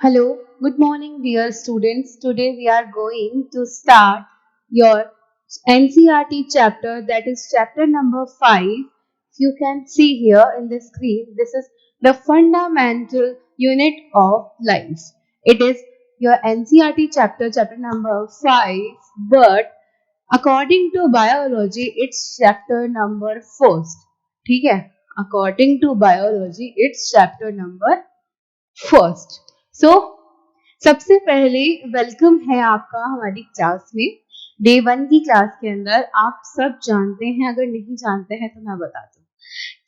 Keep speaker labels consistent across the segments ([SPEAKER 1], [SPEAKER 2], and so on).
[SPEAKER 1] Hello, good morning, dear students. Today we are going to start your NCRT chapter, that is chapter number 5. You can see here in the screen, this is the fundamental unit of life. It is your NCRT chapter, chapter number 5, but according to biology, it's chapter number 1st. ठीक है? According to biology, it's chapter number first सबसे पहले welcome है आपका हमारी class में। Day 1 की class के अंदर आप सब जानते हैं, अगर नहीं जानते हैं तो मैं बता दूं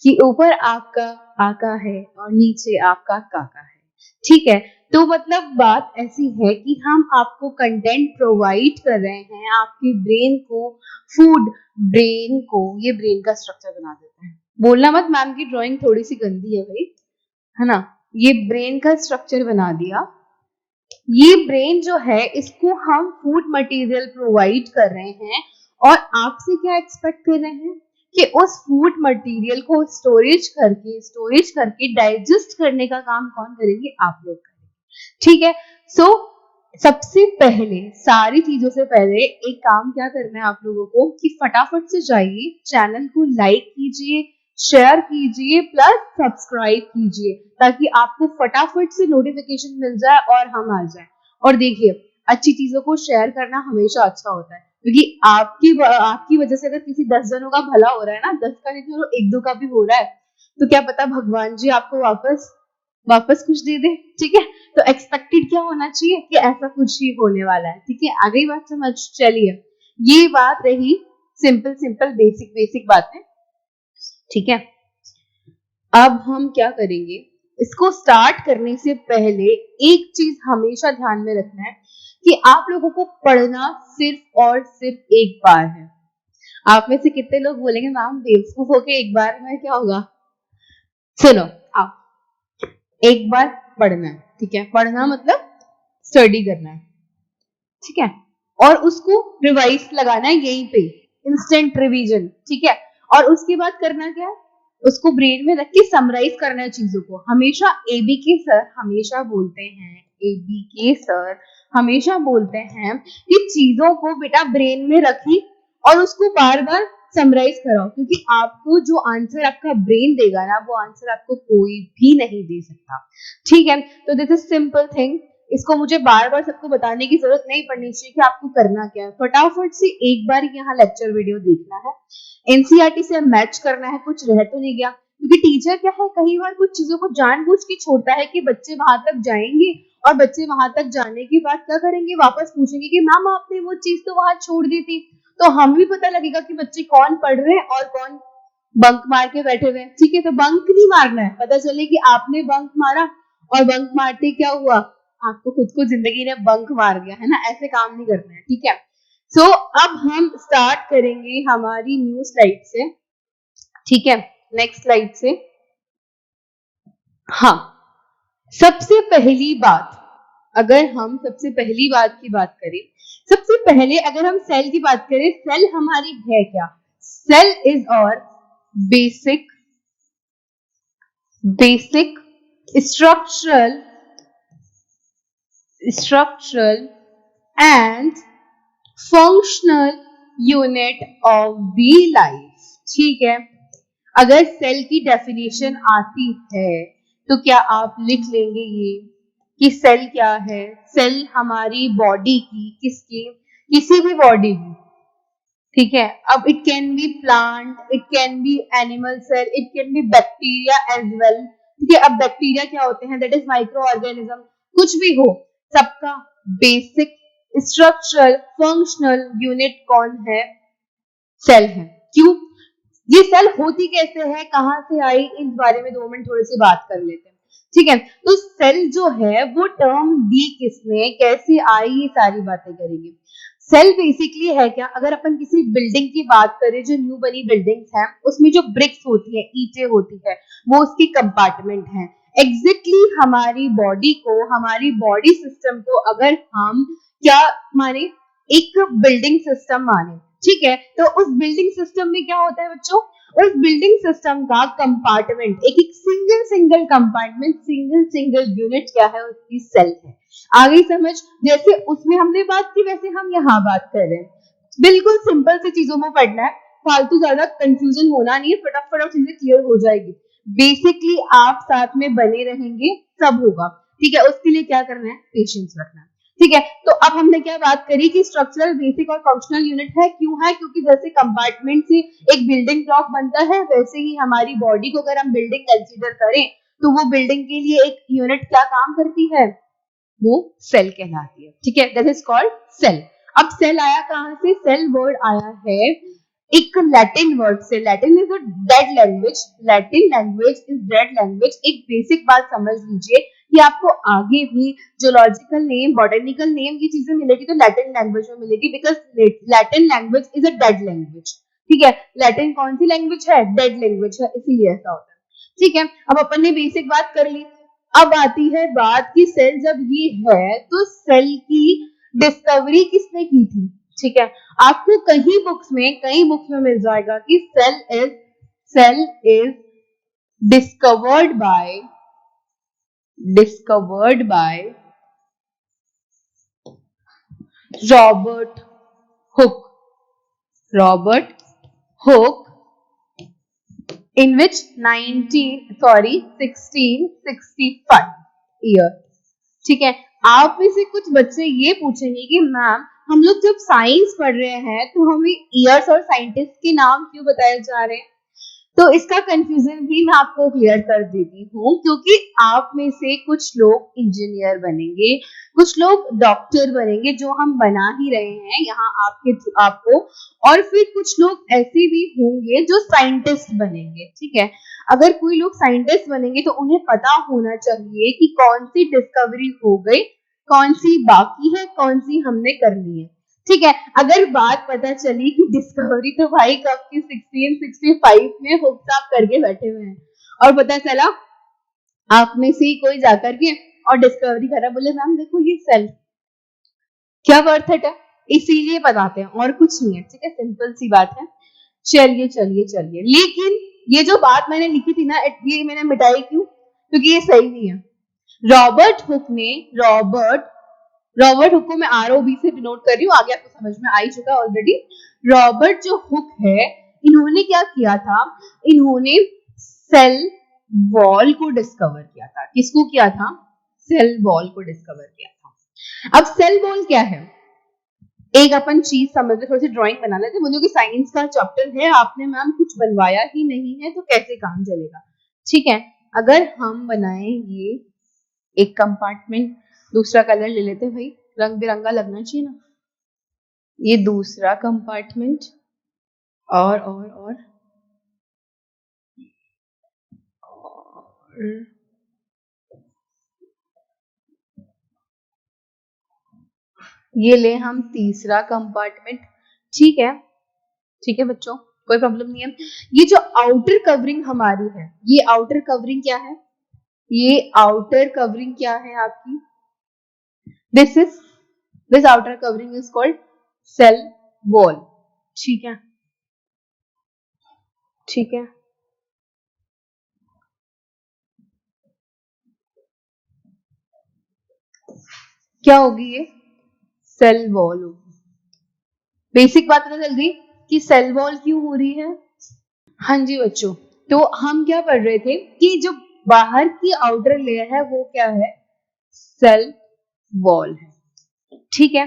[SPEAKER 1] कि ऊपर आपका आका है और नीचे आपका काका है। ठीक है, तो मतलब बात ऐसी है कि हम आपको कंटेंट प्रोवाइड कर रहे हैं, आपके ब्रेन को फूड, ब्रेन को ये ब्रेन का स्ट्रक्चर बना देता है। बोलना मत मैम की ड्राइंग थोड़ी सी गंदी है भाई, है ना। ये ब्रेन का स्ट्रक्चर बना दिया। ये ब्रेन जो है इसको हम फूड मटेरियल प्रोवाइड कर रहे हैं और आपसे क्या एक्सपेक्ट कर रहे हैं कि उस फूड मटेरियल को स्टोरेज करके डाइजेस्ट करने का काम कौन करेंगे? आप लोग करेंगे। ठीक है, सबसे पहले सारी चीजों से पहले एक काम क्या करना है आप लोगों को कि फटाफट से जाइए, चैनल को लाइक कीजिए, शेयर कीजिए प्लस सब्सक्राइब कीजिए ताकि आपको फटाफट से नोटिफिकेशन मिल जाए और हम आ जाए। और देखिए, अच्छी चीजों को शेयर करना हमेशा अच्छा होता है क्योंकि आपकी वजह से अगर किसी 10 जनों का भला हो रहा है ना, 10 का नहीं तो 1-2 का भी हो रहा है, तो क्या पता भगवान जी आपको वापस कुछ दे दे। ठीक है, तो एक्सपेक्टेड क्या होना चाहिए कि ऐसा कुछ ही होने वाला है। ठीक है, आगे बात समझ। चलिए, ये बात रही सिंपल बेसिक बातें। ठीक है, अब हम क्या करेंगे, इसको स्टार्ट करने से पहले एक चीज हमेशा ध्यान में रखना है कि आप लोगों को पढ़ना सिर्फ और सिर्फ एक बार है। आप में से कितने लोग बोलेंगे मैम बेवकूफ होके एक बार में क्या होगा? सुनो, आप एक बार पढ़ना है। ठीक है, पढ़ना मतलब स्टडी करना है। ठीक है, और उसको रिवाइज लगाना है यहीं पे, इंस्टेंट रिवीजन। ठीक है, और उसके बाद करना क्या है, उसको ब्रेन में रख के समराइज करना है चीजों को। हमेशा एबीके सर हमेशा बोलते हैं कि चीजों को बेटा ब्रेन में रखी और उसको बार बार समराइज कराओ, क्योंकि आपको जो आंसर आपका ब्रेन देगा ना, वो आंसर आपको कोई भी नहीं दे सकता। ठीक है, तो दिस इज सिंपल थिंग। इसको मुझे बार बार सबको बताने की जरूरत नहीं पड़नी चाहिए कि आपको करना क्या है। फटाफट से एक बार यहाँ लेक्चर वीडियो देखना है, एनसीईआरटी से मैच करना है, कुछ रह तो नहीं गया। क्योंकि टीचर क्या है, कई बार कुछ चीजों को जानबूझ के छोड़ता है कि बच्चे वहां तक जाएंगे और बच्चे वहां तक जाने के बाद क्या करेंगे, वापस पूछेंगे कि मैम आपने वो चीज तो वहां छोड़ दी थी। तो हम भी पता लगेगा कि बच्चे कौन पढ़ रहे हैं और कौन बंक मार के बैठे हुए हैं। ठीक है, तो बंक नहीं मारना है। पता चले कि आपने बंक मारा और बंक मारते क्या हुआ, आपको खुद को जिंदगी ने बंक मार गया, है ना। ऐसे काम नहीं करना है। ठीक है, अब हम स्टार्ट करेंगे हमारी न्यू स्लाइड से। ठीक है, नेक्स्ट स्लाइड से। हाँ, सबसे पहली बात, अगर हम सबसे पहली बात की बात करें, सबसे पहले अगर हम सेल की बात करें, सेल हमारी है क्या? सेल इज और basic structural and functional unit of the life। ठीक है, अगर सेल की डेफिनेशन आती है तो क्या आप लिख लेंगे ये कि सेल क्या है? सेल हमारी बॉडी की, किसकी? किसी भी बॉडी की। ठीक है, अब it can be plant, it can be animal cell, it can be bacteria as well. ठीक है, अब बैक्टीरिया क्या होते हैं? That is micro organism. कुछ भी हो, सबका बेसिक स्ट्रक्चरल फंक्शनल यूनिट कौन है? सेल है। क्यों? ये सेल होती कैसे है, कहां से आई, इस बारे में 2 मिनट थोड़ी सी बात कर लेते हैं। ठीक है, तो सेल जो है वो टर्म दी किसने, कैसे आई, ये सारी बातें करेंगे। सेल बेसिकली है क्या? अगर अपन किसी बिल्डिंग की बात करें, जो न्यू बनी बिल्डिंग्स हैं, उसमें जो ब्रिक्स होती है, ईंटें होती है, वो उसके कंपार्टमेंट हैं। एग्जैक्टली हमारी बॉडी को, हमारी बॉडी सिस्टम को अगर हम क्या माने, एक बिल्डिंग सिस्टम माने। ठीक है, तो उस बिल्डिंग सिस्टम में क्या होता है बच्चों? उस बिल्डिंग सिस्टम का कंपार्टमेंट, एक एक सिंगल कंपार्टमेंट, सिंगल यूनिट क्या है, उसकी सेल है। आगे समझ, जैसे उसमें हमने बात की वैसे हम यहाँ बात कर रहे हैं। बिल्कुल सिंपल सी चीजों में पढ़ना है, फालतू ज्यादा कंफ्यूजन होना नहीं है, फटाफट चीजें क्लियर हो जाएगी। बेसिकली आप साथ में बने रहेंगे, सब होगा, ठीक है। उसके लिए क्या करना है, पेशेंस रखना है, ठीक है। तो अब हमने क्या बात करी कि स्ट्रक्चरल, बेसिक और फंक्शनल यूनिट है, क्यों है, क्योंकि जैसे कंपार्टमेंट से एक बिल्डिंग ब्लॉक बनता है, वैसे ही हमारी बॉडी को अगर हम बिल्डिंग कंसीडर करें तो वो बिल्डिंग के लिए एक यूनिट क्या काम करती है, वो सेल कहलाती है, ठीक है। That is called cell. अब सेल आया कहां से, सेल वर्ड आया है एक लैटिन वर्ड से। Latin is a dead language, Latin language is dead language. एक बेसिक बात समझ लीजिए कि आपको आगे भी जोलॉजिकल नेम, बॉटेनिकल नेम, ये चीजें मिलेगी तो लैटिन लैंग्वेज में मिलेगी, because Latin language is a dead language, ठीक है। लैटिन कौन सी लैंग्वेज है, डेड लैंग्वेज है, इसीलिए ऐसा होता है, ठीक है। अब अपन ने बेसिक बात कर ली। अब आती है बात की सेल जब ये है तो सेल की डिस्कवरी किसने की थी, ठीक है। आपको कई बुक्स में मिल जाएगा कि cell is discovered by Robert Hooke, Robert Hooke in which 1665 year, ठीक है। आप में से कुछ बच्चे ये पूछेंगे कि मैम हम लोग जब साइंस पढ़ रहे हैं तो हमें ईयर्स और साइंटिस्ट के नाम क्यों बताए जा रहे हैं, तो इसका कंफ्यूजन भी मैं आपको क्लियर कर देती हूँ, क्योंकि आप में से कुछ लोग इंजीनियर बनेंगे, कुछ लोग डॉक्टर बनेंगे, जो हम बना ही रहे हैं यहाँ आपको, और फिर कुछ लोग ऐसे भी होंगे जो साइंटिस्ट बनेंगे, ठीक है। अगर कोई लोग साइंटिस्ट बनेंगे तो उन्हें पता होना चाहिए कि कौन सी डिस्कवरी हो गई, कौन सी बाकी है, कौन सी हमने करनी है, ठीक है। अगर बात पता चली कि डिस्कवरी तो भाई कब की 1665 में हुक साहब करके बैठे हुए हैं, और पता चला आप में से कोई जाकर के और डिस्कवरी करा, बोले मैम देखो ये सेल क्या वर्थ है, इसीलिए बताते हैं और कुछ नहीं है, ठीक है। सिंपल सी बात है। चलिए, लेकिन ये जो बात मैंने लिखी थी ना, ये मैंने मिटाई क्यों, क्योंकि ये सही नहीं है। रॉबर्ट हुक को मैं ROB से डिनोट कर रही हूँ, आगे आपको समझ में आ ही चुका ऑलरेडी। रॉबर्ट जो हुक है, इन्होंने क्या किया था, इन्होंने सेल वॉल को डिस्कवर किया था। किसको किया था, सेल वॉल को डिस्कवर किया था। अब सेल वॉल क्या है, एक अपन चीज समझ ले, थोड़ी सी ड्राइंग बना लेते, बोलो कि साइंस का चैप्टर है, आपने मैम कुछ बनवाया ही नहीं है तो कैसे काम चलेगा, ठीक है। अगर हम बनाए ये एक कंपार्टमेंट, दूसरा कलर ले लेते भाई, रंग बिरंगा लगना चाहिए ना, ये दूसरा कंपार्टमेंट, और ये ले हम तीसरा कंपार्टमेंट, ठीक है बच्चों, कोई प्रॉब्लम नहीं है। ये जो आउटर कवरिंग हमारी है, ये आउटर कवरिंग क्या है, ये आउटर कवरिंग क्या है आपकी, this outer covering is called cell wall, ठीक है, ठीक है। क्या होगी ये, सेल वॉल होगी। बेसिक बात पता चल गई कि सेल वॉल क्यों हो रही है। हाँ जी बच्चों, तो हम क्या पढ़ रहे थे कि जो बाहर की आउटर लेयर है वो क्या है, सेल वॉल है, ठीक है।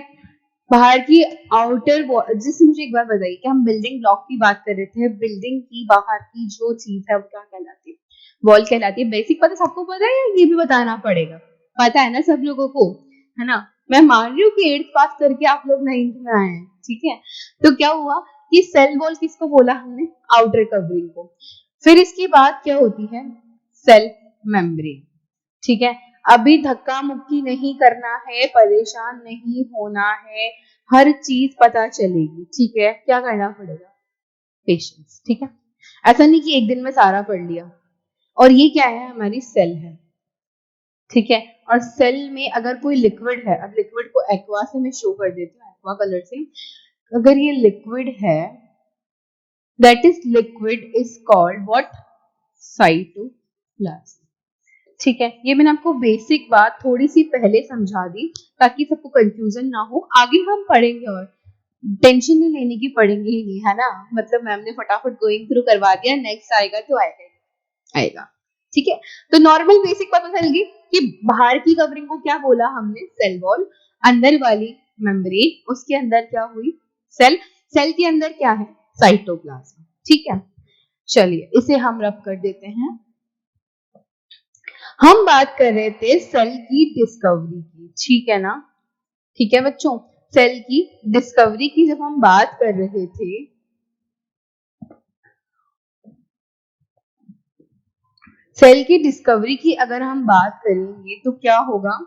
[SPEAKER 1] बाहर की आउटर वॉल, जैसे मुझे एक बार बताइए कि हम बिल्डिंग ब्लॉक की बात कर रहे थे, बिल्डिंग की बाहर की जो चीज है वो क्या कहलाती है, वॉल कहलाती है। बेसिक पता सबको पता है या ये भी बताना पड़ेगा, पता है ना सब लोगों को, है ना। मैं मान रही हूँ कि 8th पास करके आप लोग 9th में आए हैं, ठीक है। तो क्या हुआ कि सेल वॉल किसको बोला हमने, आउटर कवरिंग को। फिर इसकी बात क्या होती है, सेल मेम्ब्रेन, ठीक है। अभी धक्का मुक्की नहीं करना है, परेशान नहीं होना है, हर चीज पता चलेगी, ठीक है। क्या करना पड़ेगा, पेशेंस, ठीक है। ऐसा नहीं कि एक दिन में सारा पढ़ लिया। और ये क्या है, हमारी सेल है, ठीक है। और सेल में अगर कोई लिक्विड है, अब लिक्विड को एक्वा से मैं शो कर देती हूँ, एक्वा कलर से, अगर ये लिक्विड है that is liquid is called what? Cytoplasm. ठीक है, ये मैंने आपको बेसिक बात थोड़ी सी पहले समझा दी ताकि सबको कंफ्यूजन ना हो। आगे हम पढ़ेंगे और टेंशन नहीं लेने की पड़ेंगे ही नहीं, है ना। मतलब मैम ने फटाफट गोइंग थ्रू करवा दिया, नेक्स्ट आएगा तो आएगा। ठीक है, तो नॉर्मल बेसिक पता चल गई कि बाहर की कवरिंग को क्या बोला हमने? Cell wall. अंदर वाली मेम्ब्रेन, उसके अंदर क्या हुई? सेल। सेल के अंदर क्या है? साइटोप्लाज्म। ठीक है, चलिए इसे हम रब कर देते हैं। हम बात कर रहे थे सेल की डिस्कवरी की, ठीक है ना। ठीक है बच्चों, सेल की डिस्कवरी की जब हम बात कर रहे थे, सेल की डिस्कवरी की अगर हम बात करेंगे तो क्या होगा?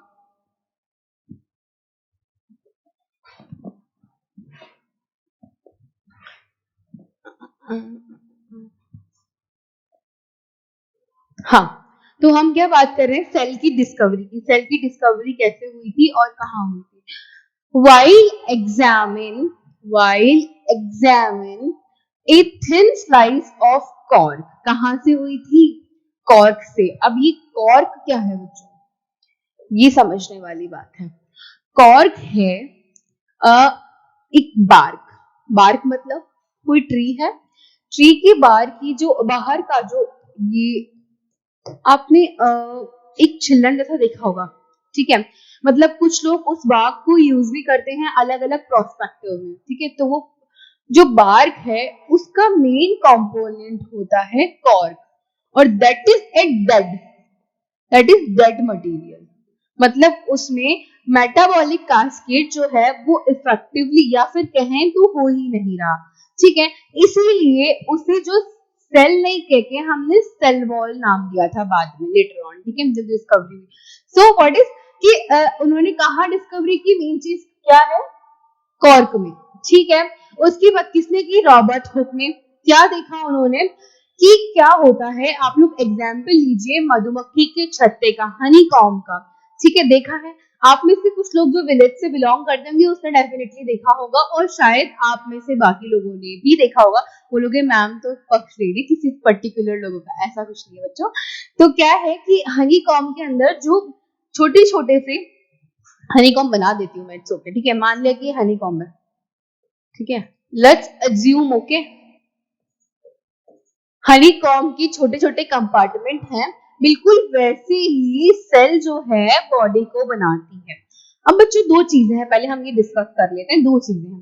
[SPEAKER 1] हाँ, तो हम क्या बात कर रहे हैं? सेल की डिस्कवरी की। सेल की डिस्कवरी कैसे हुई थी और कहाँ हुई थी? While examine a thin slice of cork, कहाँ से हुई थी? कॉर्क से। अब ये कॉर्क क्या है बच्चों? ये समझने वाली बात है। कॉर्क है एक बार्क। बार्क मतलब कोई ट्री है, ट्री के बार की जो बाहर का जो ये आपने एक छिल्लन जैसा देखा होगा, ठीक है। मतलब कुछ लोग उस बाग को यूज भी करते हैं अलग अलग प्रोस्पेक्टिव में, ठीक है। तो वो जो बार्क है उसका मेन कंपोनेंट होता है कॉर्क, और दैट इज डेड मटेरियल। मतलब उसमें मेटाबॉलिक कास्केड जो है वो इफेक्टिवली या फिर कहें तो हो ही नहीं रहा, ठीक है। इसीलिए उसे जो सेल नहीं कह के हमने सेल वॉल नाम दिया था बाद में, लेटर ऑन, ठीक है, जब डिस्कवरी हुई। सो व्हाट इज कि उन्होंने कहा डिस्कवरी की मेन चीज क्या है? कॉर्क में, ठीक है। उसकी बात किसने की? रॉबर्ट हुक ने। क्या देखा उन्होंने कि क्या होता है? आप लोग एग्जाम्पल लीजिए मधुमक्खी के छत्ते का, हनी कॉम्ब का, ठीक है। देखा है आप में से कुछ लोग जो विलेज से बिलोंग करते होंगे उसने डेफिनेटली देखा होगा, और शायद आप में से बाकी लोगों ने भी देखा होगा। बोलोगे मैम तो पक्ष ले रही किसी पर्टिकुलर लोगों का, ऐसा कुछ नहीं है बच्चों। तो क्या है कि हनी कॉम्ब के अंदर जो छोटे छोटे से हनी कॉम्ब बना देती हूँ मैं, इट्स ओके, ठीक है। मान लिया कि हनी कॉम्ब है, ठीक है, let's assume, okay. Honey comb की छोटे छोटे कंपार्टमेंट हैं, बिल्कुल वैसे ही सेल जो है बॉडी को बनाती है। अब बच्चों दो चीजें हैं, पहले हम ये डिस्कस कर लेते हैं। दो चीजें हैं।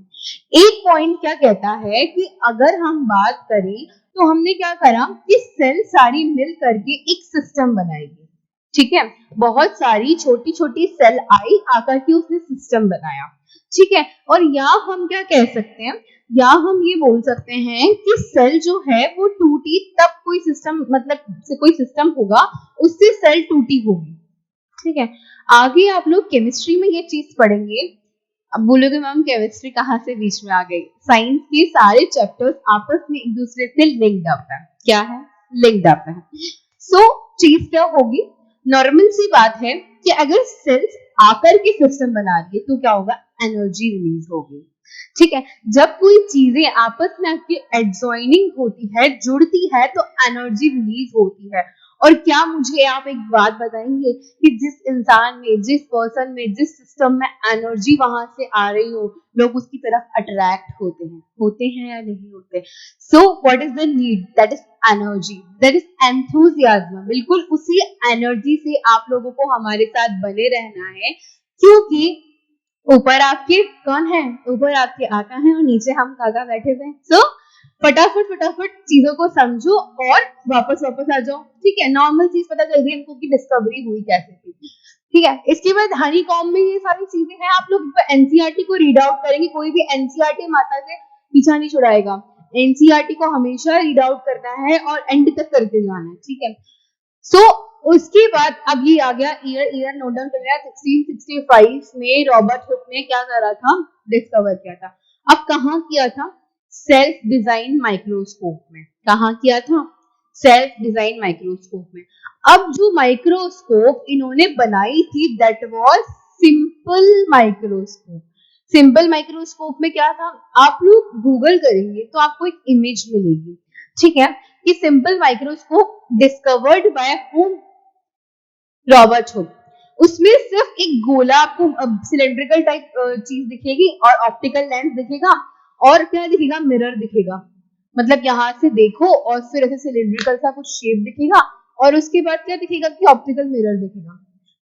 [SPEAKER 1] एक पॉइंट क्या कहता है कि अगर हम बात करें तो हमने क्या करा कि सेल सारी मिल करके एक सिस्टम बनाएगी, ठीक है। बहुत सारी छोटी छोटी सेल आई, आकर के उसने सिस्टम बनाया, ठीक है। और या हम क्या कह सकते हैं, या हम ये बोल सकते हैं कि सेल जो है वो टूटी तब कोई सिस्टम, मतलब से कोई सिस्टम होगा उससे सेल टूटी होगी, ठीक है। आगे आप लोग केमिस्ट्री में ये चीज पढ़ेंगे। अब बोलोगे मैम केमिस्ट्री कहाँ से बीच में आ गई? साइंस के सारे चैप्टर्स आपस में एक दूसरे से लिंक्ड अप है। क्या है? लिंक्ड अप है। सो चीज क्या होगी? नॉर्मल सी बात है कि अगर सेल्स आकर के सिस्टम बना रही है तो क्या होगा? एनर्जी रिलीज होगी, ठीक है। जब कोई चीजें आपस में आपकी एडजॉइनिंग होती है, जुड़ती है, तो एनर्जी रिलीज होती है। और क्या मुझे आप एक बात बताएंगे कि जिस इंसान में, जिस पर्सन में, जिस सिस्टम में एनर्जी वहां से आ रही हो, लोग उसकी तरफ अट्रैक्ट होते हैं या नहीं होते? So what is the need? That is energy, that is enthusiasm. बिल्कुल उसी एनर्जी से आप लोगों को हमारे साथ बने रहना है, क्योंकि ऊपर आपके कौन है? ऊपर आपके आका हैं और नीचे हम काका बैठे हुए हैं। सो फटाफट चीजों को समझो और वापस आ जाओ, ठीक है। नॉर्मल चीज पता चल गई हमको कि डिस्कवरी हुई कैसे थी, ठीक है। इसके बाद हनी कॉम्ब में ये सारी चीजें हैं। आप लोग एनसीईआरटी को रीड आउट करेंगे, कोई भी एनसीईआरटी माता से पीछा नहीं छुड़ाएगा। एनसीईआरटी को हमेशा रीड आउट करना है और एंड तक करके जाना है, ठीक है। सो उसके बाद अब ये आ गया ईयर नोट डाउन कर लिया। 1665 में रॉबर्ट हुक ने क्या करा था? डिस्कवर किया था। अब कहाँ किया था? सेल्फ डिजाइन माइक्रोस्कोप में। कहाँ किया था? सेल्फ डिजाइन माइक्रोस्कोप में। अब जो माइक्रोस्कोप इन्होंने बनाई थी that was simple microscope. Simple microscope में क्या था, आप लोग गूगल करेंगे तो आपको एक इमेज मिलेगी, ठीक है, कि simple microscope discovered by home, Robert Hooke. उसमें सिर्फ एक गोला आपको सिलेंड्रिकल टाइप चीज दिखेगी और ऑप्टिकल लेंस दिखेगा और क्या दिखेगा, मिरर दिखेगा। मतलब यहाँ से देखो और फिर ऐसे सिलेंड्रिकल सा कुछ शेप दिखेगा और उसके बाद क्या दिखेगा कि ऑप्टिकल मिरर दिखेगा,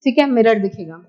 [SPEAKER 1] ठीक है, मिरर दिखेगा।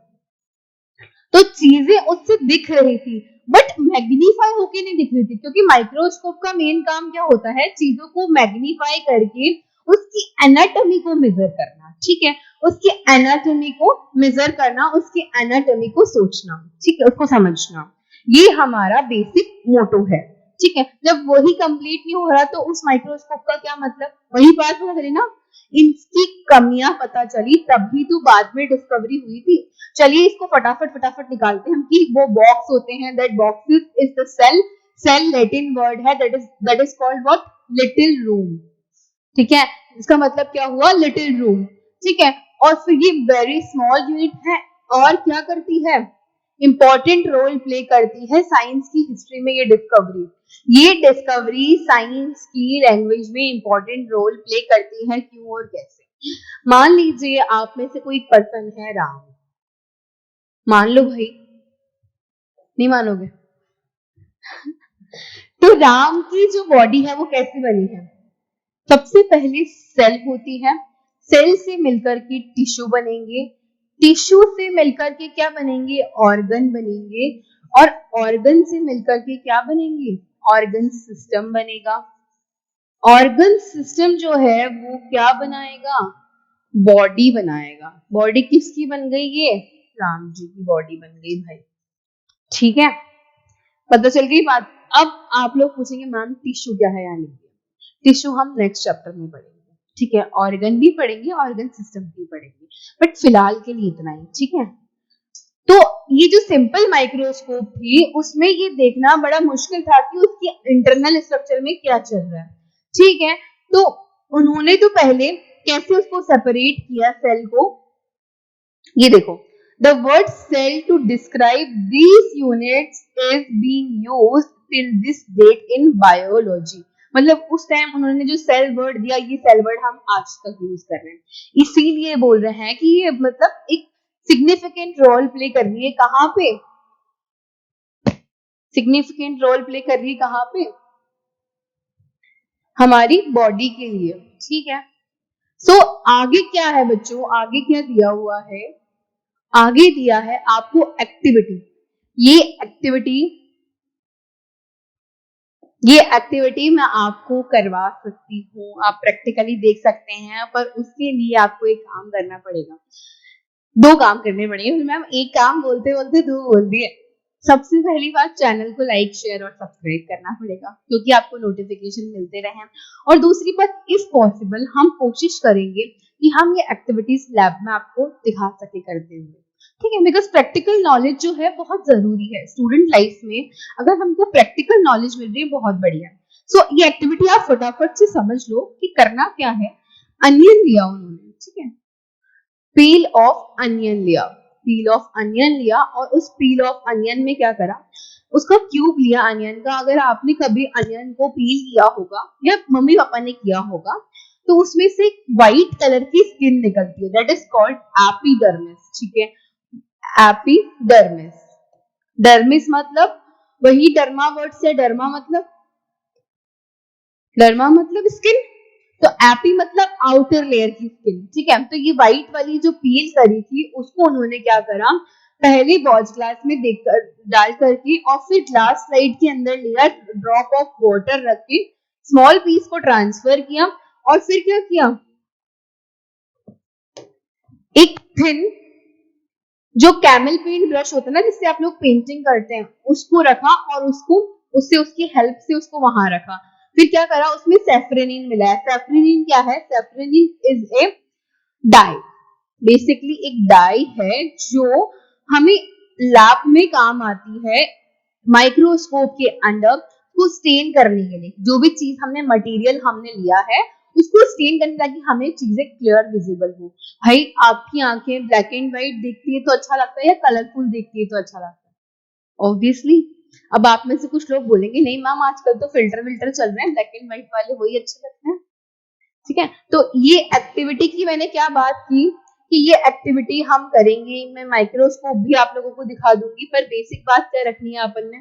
[SPEAKER 1] तो चीजें उससे दिख रही थी बट मैग्नीफाई होके नहीं दिख रही थी, क्योंकि माइक्रोस्कोप का मेन काम क्या होता है, चीजों को मैग्नीफाई करके उसकी एनाटॉमी को मेजर करना, ठीक है, उसकी एनाटॉमी को मेजर करना, उसकी एनाटॉमी को सोचना, ठीक है, उसको समझना, ये हमारा बेसिक मोटो है, ठीक है। जब वही कंप्लीट नहीं हो रहा तो उस माइक्रोस्कोप का क्या मतलब, वही बात हो रही ना, इनकी कमियां पता चली तभी तो बाद में डिस्कवरी हुई थी। चलिए इसको फटाफट फटाफट निकालते हैं हम कि वो बॉक्स होते हैं, that boxes is the cell, cell Latin word है, that is called what, little room, ठीक है, इसका मतलब क्या हुआ, लिटिल रूम, ठीक है। और फिर ये वेरी स्मॉल यूनिट है और क्या करती है, इंपॉर्टेंट रोल प्ले करती है साइंस की हिस्ट्री में। ये डिस्कवरी साइंस की लैंग्वेज में इंपॉर्टेंट रोल प्ले करती है, क्यों और कैसे। मान लीजिए आप में से कोई पर्सन है राम, मान लो भाई, नहीं मानोगे, तो राम की जो बॉडी है वो कैसे बनी है, सबसे पहले सेल होती है, सेल से मिलकर के टिश्यू बनेंगे, टिश्यू से मिलकर के क्या बनेंगे, ऑर्गन बनेंगे, और ऑर्गन से मिलकर के क्या बनेंगे, ऑर्गन सिस्टम बनेगा। ऑर्गन सिस्टम जो है वो क्या बनाएगा, बॉडी बनाएगा। बॉडी किसकी बन गई, ये राम जी की बॉडी बन गई भाई, ठीक है, पता चल गई बात। अब आप लोग पूछेंगे मैम टिश्यू क्या है, यानी टिश्यू हम नेक्स्ट चैप्टर में पढ़ेंगे, ठीक है, ऑर्गन भी पढ़ेंगे, ऑर्गन सिस्टम भी पढ़ेंगे, बट फिलहाल के लिए इतना ही, ठीक है। तो ये जो सिंपल माइक्रोस्कोप थी उसमें ये देखना बड़ा मुश्किल था कि उसकी इंटरनल स्ट्रक्चर में क्या चल रहा है, ठीक है। तो उन्होंने तो पहले कैसे उसको सेपरेट किया सेल को, ये देखो, the word cell to describe these units is being used till this date in biology. मतलब उस टाइम उन्होंने जो सेल वर्ड दिया, ये सेल वर्ड हम आज तक यूज कर रहे हैं, इसीलिए बोल रहे हैं कि ये मतलब एक सिग्निफिकेंट रोल प्ले कर रही है, कहां पे, सिग्निफिकेंट रोल प्ले कर रही है कहां पे, हमारी बॉडी के लिए, ठीक है। सो आगे क्या है बच्चों, आगे क्या दिया हुआ है, आगे दिया है आपको एक्टिविटी। ये एक्टिविटी ये एक्टिविटी मैं आपको करवा सकती हूँ, आप प्रैक्टिकली देख सकते हैं, पर उसके लिए आपको एक काम करना पड़ेगा, दो काम करने पड़ेंगे मैम, एक काम बोलते बोलते दो बोल दिए। सबसे पहली बात, चैनल को लाइक शेयर और सब्सक्राइब करना पड़ेगा क्योंकि आपको नोटिफिकेशन मिलते रहे, और दूसरी बात, इफ पॉसिबल हम कोशिश करेंगे कि हम ये एक्टिविटीज लैब में आपको दिखा सके करते हुए, ठीक है, बिकॉज प्रैक्टिकल नॉलेज जो है बहुत जरूरी है स्टूडेंट लाइफ में, अगर हमको प्रैक्टिकल नॉलेज मिल रही है बहुत बढ़िया। सो ये एक्टिविटी आप फटाफट से समझ लो कि करना क्या है। अनियन लिया उन्होंने, ठीक है, पील ऑफ अनियन लिया, पील ऑफ अनियन लिया, और उस पील ऑफ अनियन में क्या करा, उसका क्यूब लिया अनियन का। अगर आपने कभी अनियन को पील किया होगा या मम्मी पापा ने किया होगा तो उसमें से व्हाइट कलर की स्किन निकलती है, दैट इज कॉल्ड एपिडर्मिस, ठीक है, एपिडर्मिस। डर्मिस मतलब वही डर्मा वर्ड से, डर्मा मतलब स्किन, तो एपी मतलब आउटर लेयर की स्किन, ठीक है। तो ये व्हाइट वाली जो पील करी थी उसको उन्होंने क्या करा, पहले वॉच ग्लास में देखकर डाल करके और फिर ग्लास स्लाइड के अंदर लिया, ड्रॉप ऑफ वाटर रख के स्मॉल पीस को ट्रांसफर किया, और फिर क्या किया, एक थिन जो कैमल पेंट ब्रश होता है ना जिससे आप लोग पेंटिंग करते हैं, उसको रखा और उसको उससे उसकी हेल्प से उसको वहां रखा। फिर क्या करा, उसमें सेफ्रेनिन मिला है। सेफ्रेनिन क्या है, safranin is a dye, basically एक डाई है जो हमें लैब में काम आती है माइक्रोस्कोप के अंदर को स्टेन करने के लिए। जो भी चीज हमने मटेरियल हमने लिया है उसको स्टेन करने ताकि हमें चीजें क्लियर विजिबल हो। भाई आपकी आंखें ब्लैक एंड व्हाइट देखती है तो अच्छा लगता है या कलरफुल देखती है तो अच्छा लगता है, ऑब्वियसली। अब आप में से कुछ लोग बोलेंगे नहीं मैम आजकल तो फिल्टर विल्टर चल रहे हैं, ब्लैक एंड व्हाइट वाले वही अच्छे लगते हैं। ठीक है, तो ये एक्टिविटी की मैंने क्या बात की कि ये एक्टिविटी हम करेंगे, मैं माइक्रोस्कोप भी आप लोगों को दिखा दूंगी, पर बेसिक बात क्या रखनी है अपन ने,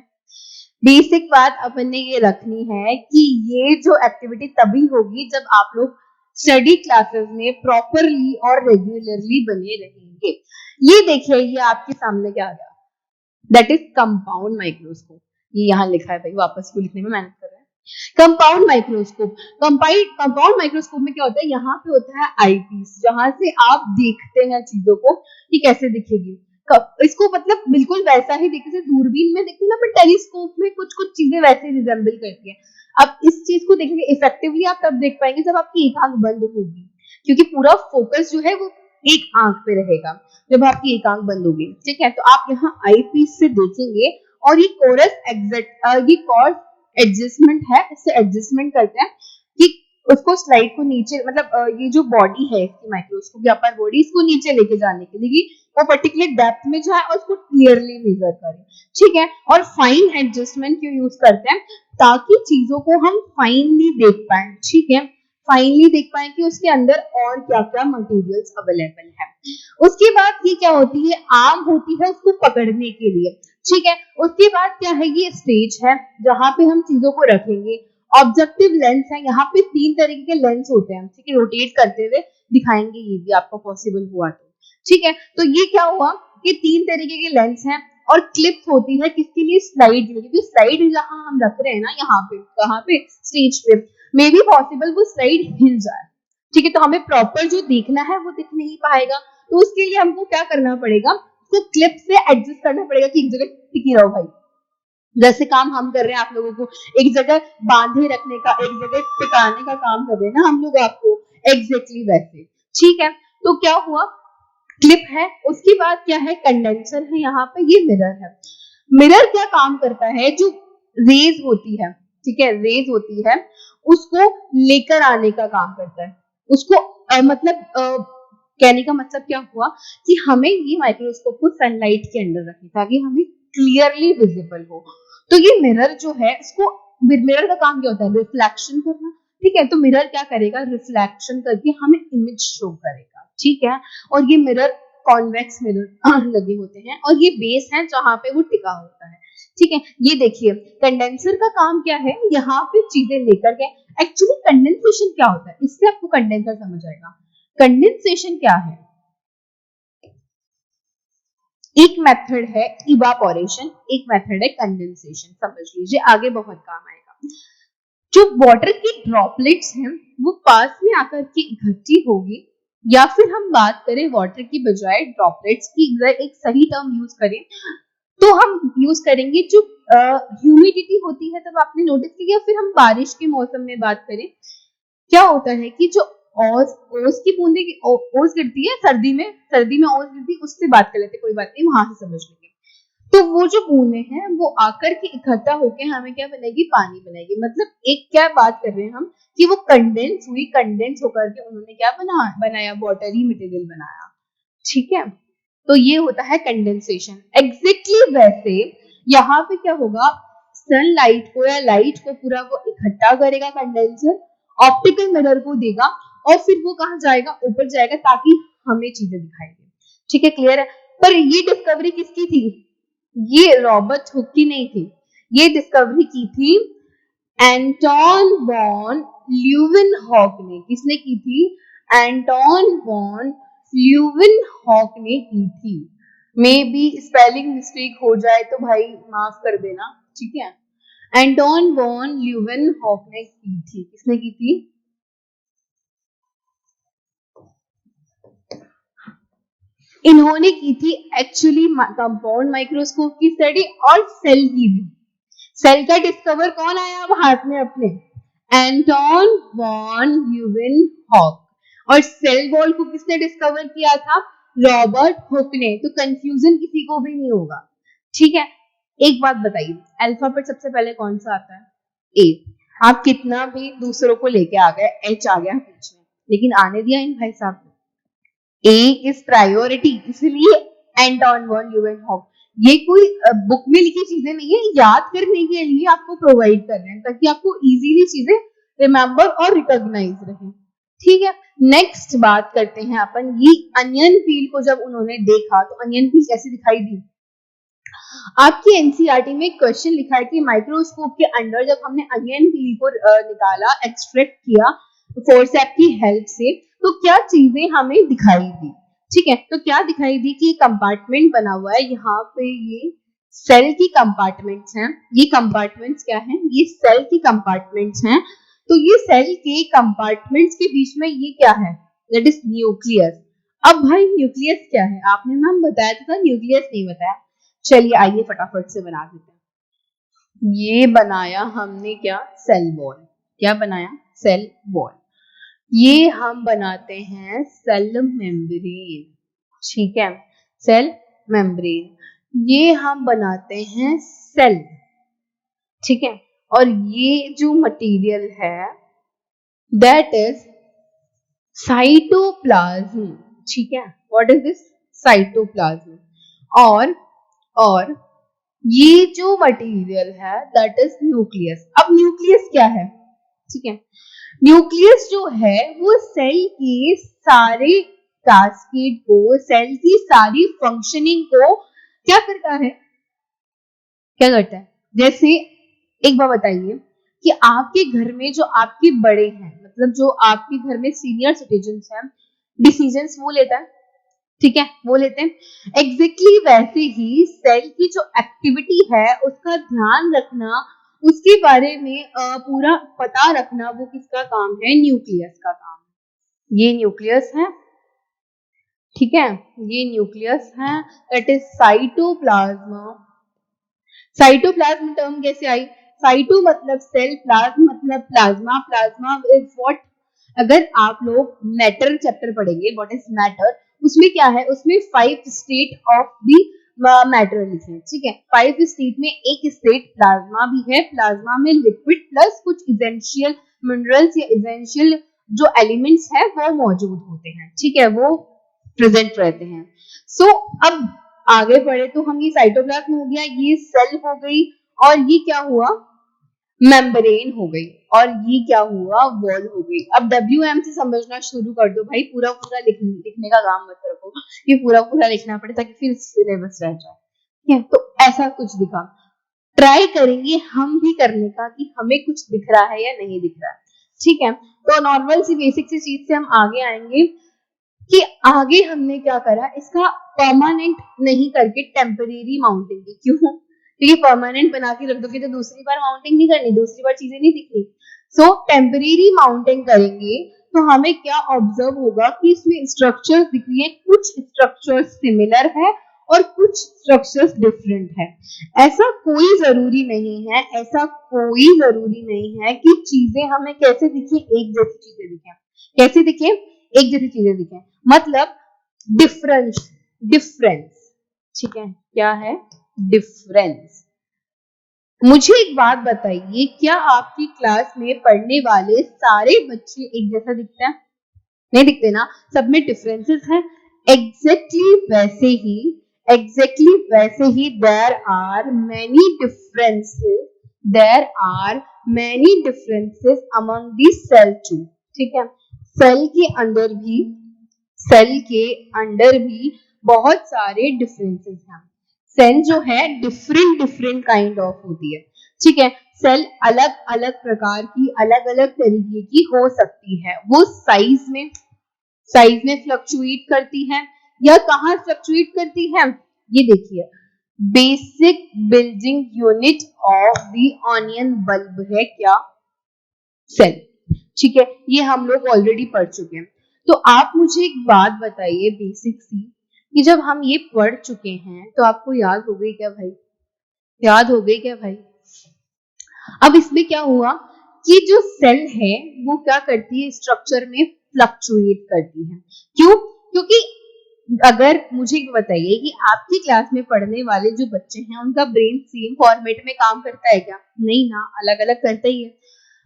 [SPEAKER 1] बेसिक बात अपन ने ये रखनी है कि ये जो एक्टिविटी तभी होगी जब आप लोग स्टडी क्लासेस में प्रॉपरली और रेगुलरली बने रहेंगे। ये देखिए ये आपके सामने क्या आ गया, दैट इज कंपाउंड माइक्रोस्कोप। ये यहाँ लिखा है भाई, वापस क्यों लिखने में मेहनत कर रहे हैं। कंपाउंड माइक्रोस्कोप, कंपाउंड माइक्रोस्कोप में क्या होता है, यहाँ पे होता है आईपीस, जहां से आप देखते हैं चीजों को कि कैसे दिखेगी। इसको मतलब बिल्कुल वैसा ही देखते जैसे दूरबीन में देखते हैं ना, पर टेलीस्कोप में कुछ कुछ चीजें वैसे रिजेंबल करती है। अब इस चीज को देखेंगे इफेक्टिवली आप तब देख पाएंगे जब आपकी एक आंख बंद होगी, क्योंकि पूरा फोकस जो है वो एक आंख पे रहेगा जब आपकी एक आंख बंद होगी। ठीक है, तो आप यहाँ आई पीस से देखेंगे और ये कोरस एडजस्टमेंट है, इससे एडजस्टमेंट करते हैं कि उसको स्लाइड को नीचे मतलब ये जो बॉडी है इसकी माइक्रोस्कोप या अपर बॉडी, इसको नीचे लेके जाने के लिए वो पर्टिकुलर डेप्थ में जाए और उसको क्लियरली मेजर करें। ठीक है, और फाइन एडजस्टमेंट क्यों यूज करते हैं, ताकि चीजों को हम फाइनली देख पाए। ठीक है, फाइनली देख पाए कि उसके अंदर और क्या क्या मटेरियल्स अवेलेबल है। उसके बाद ये क्या होती है, आर्म होती है उसको पकड़ने के लिए। ठीक है, उसके बाद क्या है, ये स्टेज है जहां पे हम चीजों को रखेंगे। ऑब्जेक्टिव लेंस है, यहाँ पे 3 तरीके के लेंस होते हैं। ठीक है, रोटेट करते हुए दिखाएंगे ये भी आपको पॉसिबल हुआ तो। ठीक है, तो ये क्या हुआ कि 3 तरीके के लेंस हैं और क्लिप्स होती है किसके लिए, स्लाइड के लिए, क्योंकि स्लाइड जहां हम रख रहे हैं ना, यहाँ पे कहाँ पे, स्टेज पे, मे बी पॉसिबल वो स्लाइड हिल जाए। ठीक है, तो हमें प्रॉपर जो देखना है वो दिख नहीं पाएगा, तो उसके लिए हमको क्या करना पड़ेगा, उसको क्लिप से एडजस्ट करना पड़ेगा कि एक जगह टिकी रहो भाई। जैसे काम हम कर रहे हैं आप लोगों को एक जगह बांधे रखने का, एक जगह टिकाने का काम कर रहे हैं ना हम लोग आपको, एग्जैक्टली वैसे। ठीक है, तो क्या हुआ, क्लिप है, उसके बाद क्या है, कंडेंसर है, यहाँ पे ये मिरर है। मिरर क्या काम करता है, जो रेज होती है, ठीक है, रेज होती है, उसको लेकर आने का काम करता है। उसको कहने का मतलब क्या हुआ कि हमें ये माइक्रोस्कोप को सनलाइट के अंदर रखें ताकि हमें क्लियरली विजिबल हो। तो ये मिरर जो है, इसको मिरर का काम क्या होता है, रिफ्लेक्शन करना। ठीक है, तो मिरर क्या करेगा, रिफ्लेक्शन करके हमें इमेज शो करेगा। ठीक है, और ये मिरर कॉन्वेक्स मिरर लगे होते हैं और ये बेस है जहां पे वो टिका होता है। ठीक है, ये देखिए कंडेंसर का काम क्या है, यहाँ पे चीजें लेकर के, एक्चुअली कंडेंसेशन क्या होता है, इससे आपको कंडेंसर समझ आएगा। कंडेंसेशन क्या है, एक मेथड है इवापोरेशन, एक मेथड है कंडेंसेशन, समझ लीजिए आगे बहुत काम आएगा। जो वाटर की ड्रॉपलेट्स हैं वो पास में आकर के इकट्ठी होगी, या फिर हम बात करें वाटर की बजाय ड्रॉपलेट्स की, एक सही टर्म यूज करें तो हम यूज करेंगे जो ह्यूमिडिटी होती है, तब आपने नोटिस किया, फिर हम बारिश के मौसम में बात करें, क्या होता है कि जो ओस की बूंदे ओस गिरती है सर्दी में ओस गिरती है, उससे बात कर लेते, कोई बात नहीं वहां से समझ लेंगे। तो वो जो बूंदे हैं वो आकर के इकट्ठा होकर हमें क्या बनाएगी, पानी बनाएगी। मतलब एक क्या बात कर रहे हैं हम कि वो कंडेंस हुई, कंडेंस होकर के उन्होंने क्या बनाया, वाटरी मटेरियल बनाया। ठीक है, तो ये होता है कंडेंसेशन। एग्जैक्टली वैसे यहाँ पे क्या होगा, सनलाइट को या लाइट को पूरा वो इकट्ठा करेगा कंडेंसर, ऑप्टिकल मिरर को देगा और फिर वो कहाँ जाएगा, ऊपर जाएगा ताकि हमें चीजें दिखाई दे। ठीक है, क्लियर है। पर ये डिस्कवरी किसकी थी, ये रॉबर्ट हुक की नहीं थी, ये डिस्कवरी की थी एंटोन वॉन ल्यूवेनहॉक ने। किसने की थी, एंटोन वॉन ल्यूवेनहॉक ने की थी। मे बी स्पेलिंग मिस्टेक हो जाए तो भाई माफ कर देना। ठीक है, एंटोन वॉन ल्यूवेनहॉक ने की थी। किसने की थी, इन्होंने की थी एक्चुअली कंपाउंड माइक्रोस्कोप की स्टडी और सेल की भी। सेल का डिस्कवर कौन आया अब हाथ में अपने, एंटोन वॉन ल्यूवेनहॉक। और सेल वॉल को किसने डिस्कवर किया था, रॉबर्ट हुक ने। तो कंफ्यूजन किसी को भी नहीं होगा। ठीक है, एक बात बताइए, अल्फाबेट सबसे पहले कौन सा आता है, ए। आप कितना भी दूसरों को लेके आ गए, एच आ गया बीच में, लेकिन आने दिया इन भाई साहब, ए इज प्रायोरिटी, इसलिए एंटोन वॉन ल्यूवेनहॉफ। ये कोई बुक में लिखी चीजें नहीं है, याद करने के लिए आपको प्रोवाइड कर रहे हैं ताकि आपको इजीली चीजें रिमेम्बर और रिकॉग्नाइज रहे। ठीक है, नेक्स्ट बात करते हैं अपन, ये अनियन पील को जब उन्होंने देखा तो अनियन पील कैसी दिखाई दी। आपकी एनसीईआरटी में क्वेश्चन लिखा है कि माइक्रोस्कोप के अंदर जब हमने अनियन पील को निकाला, एक्सट्रैक्ट किया फोर्सेप की हेल्प से, तो क्या चीजें हमें दिखाई दी। ठीक है, तो क्या दिखाई दी कि कंपार्टमेंट बना हुआ है, यहाँ पे ये सेल की कंपार्टमेंट्स हैं। ये कंपार्टमेंट्स क्या हैं, ये सेल की कंपार्टमेंट्स हैं। तो ये सेल के कंपार्टमेंट्स के बीच में ये क्या है, दैट इज न्यूक्लियस। अब भाई न्यूक्लियस क्या है, आपने नाम बताया था, न्यूक्लियस नहीं बताया। चलिए आइए फटाफट से बना देते हैं। ये बनाया हमने क्या, सेल वॉल। क्या बनाया, सेल वॉल। ये हम बनाते हैं सेल मेम्ब्रेन। ठीक है, सेल मेम्ब्रेन। ये हम बनाते हैं सेल। ठीक है, और ये जो मटेरियल है दैट इज साइटोप्लाज्म। ठीक है, व्हाट इज दिस, साइटोप्लाज्म। और ये जो मटेरियल है दैट इज न्यूक्लियस। अब न्यूक्लियस क्या है, ठीक है, न्यूक्लियस जो है वो सेल के सारे कैस्केड को, सेल की सारी फंक्शनिंग को क्या करता है, क्या करता है। जैसे एक बार बताइए कि आपके घर में जो आपके बड़े हैं, मतलब जो आपके घर में सीनियर सिटीजन्स हैं, डिसीजंस वो लेता है। ठीक है, वो लेते हैं। एग्जैक्टली वैसे ही सेल की जो एक्टिविटी है उसका ध्यान रखना, उसके बारे में पूरा पता रखना, वो किसका काम है, न्यूक्लियस का काम है। ये न्यूक्लियस है। ठीक है, ये न्यूक्लियस है, that is cytoplasm. Cytoplasm term कैसे आई, साइटो मतलब सेल, प्लाज्म मतलब प्लाज्मा। प्लाज्मा इज व्हाट, अगर आप लोग मैटर चैप्टर पढ़ेंगे, व्हाट इज मैटर, उसमें क्या है, उसमें 5 स्टेट ऑफ द मैटर लिखे हैं। ठीक है, 5 स्टेट में एक स्टेट प्लाज्मा भी है। प्लाज्मा में लिक्विड प्लस कुछ इसेंशियल मिनरल्स या इसेंशियल जो एलिमेंट्स है वो मौजूद होते हैं। ठीक है, वो प्रेजेंट रहते हैं। सो अब आगे बढ़े तो हम, ये साइटोप्लाज्म हो गया, ये सेल हो गई, और ये क्या हुआ, मेम्ब्रेन हो गई, और ये क्या हुआ, वॉल हो गई। अब WM से समझना शुरू कर दो भाई, पूरा पूरा लिखने का काम मत रखो कि पूरा पूरा लिखना पड़े ताकि फिर सिलेबस रह जाए। ठीक है, तो ऐसा कुछ दिखा, ट्राई करेंगे हम भी करने का कि हमें कुछ दिख रहा है या नहीं दिख रहा है। ठीक है, तो नॉर्मल सी बेसिक सी चीज से हम आगे आएंगे कि आगे हमने क्या करा, इसका परमानेंट नहीं करके टेम्परेरी माउंटिंग की। क्यों, क्योंकि परमानेंट बना के रख दोगे तो दूसरी बार माउंटिंग नहीं करनी, दूसरी बार चीजें नहीं दिखनी। सो टेम्परेरी माउंटिंग करेंगे तो हमें क्या ऑब्जर्व होगा कि इसमें स्ट्रक्चर्स दिख रही है, कुछ स्ट्रक्चर्स सिमिलर है और कुछ स्ट्रक्चर्स डिफरेंट है। ऐसा कोई जरूरी नहीं है, ऐसा कोई जरूरी नहीं है कि चीजें हमें कैसे दिखे, एक जैसी चीजें दिखे। कैसे दिखे, एक जैसी चीजें दिखे, मतलब डिफरेंस, डिफरेंस। ठीक है, क्या है, डिफरेंस। मुझे एक बात बताइए, क्या आपकी क्लास में पढ़ने वाले सारे बच्चे एक जैसा दिखते हैं, नहीं दिखते ना, सब में डिफरेंसेस हैं। एग्जैक्टली वैसे ही, एग्जैक्टली वैसे ही there are many differences, there are many differences among the cell too. ठीक है, सेल के अंदर भी, सेल के अंदर भी बहुत सारे डिफरेंसेस हैं। सेल जो है डिफरेंट डिफरेंट काइंड ऑफ होती है। ठीक है, सेल अलग अलग प्रकार की, अलग अलग तरीके की हो सकती है। वो साइज में फ्लक्चुएट करती है, या कहाँ फ्लक्चुएट करती है, ये देखिए, basic building unit of the onion bulb है क्या, सेल। ठीक है, ये हम लोग ऑलरेडी पढ़ चुके हैं। तो आप मुझे एक बात बताइए बेसिक सी, कि जब हम ये पढ़ चुके हैं तो आपको याद हो गई क्या भाई, याद हो गई क्या भाई। अब इसमें क्या हुआ कि जो सेल है वो क्या करती है, स्ट्रक्चर में फ्लक्चुएट करती है। क्यों, क्योंकि अगर मुझे बताइए कि आपकी क्लास में पढ़ने वाले जो बच्चे हैं उनका ब्रेन सेम फॉर्मेट में काम करता है क्या, नहीं ना, अलग अलग करता ही है।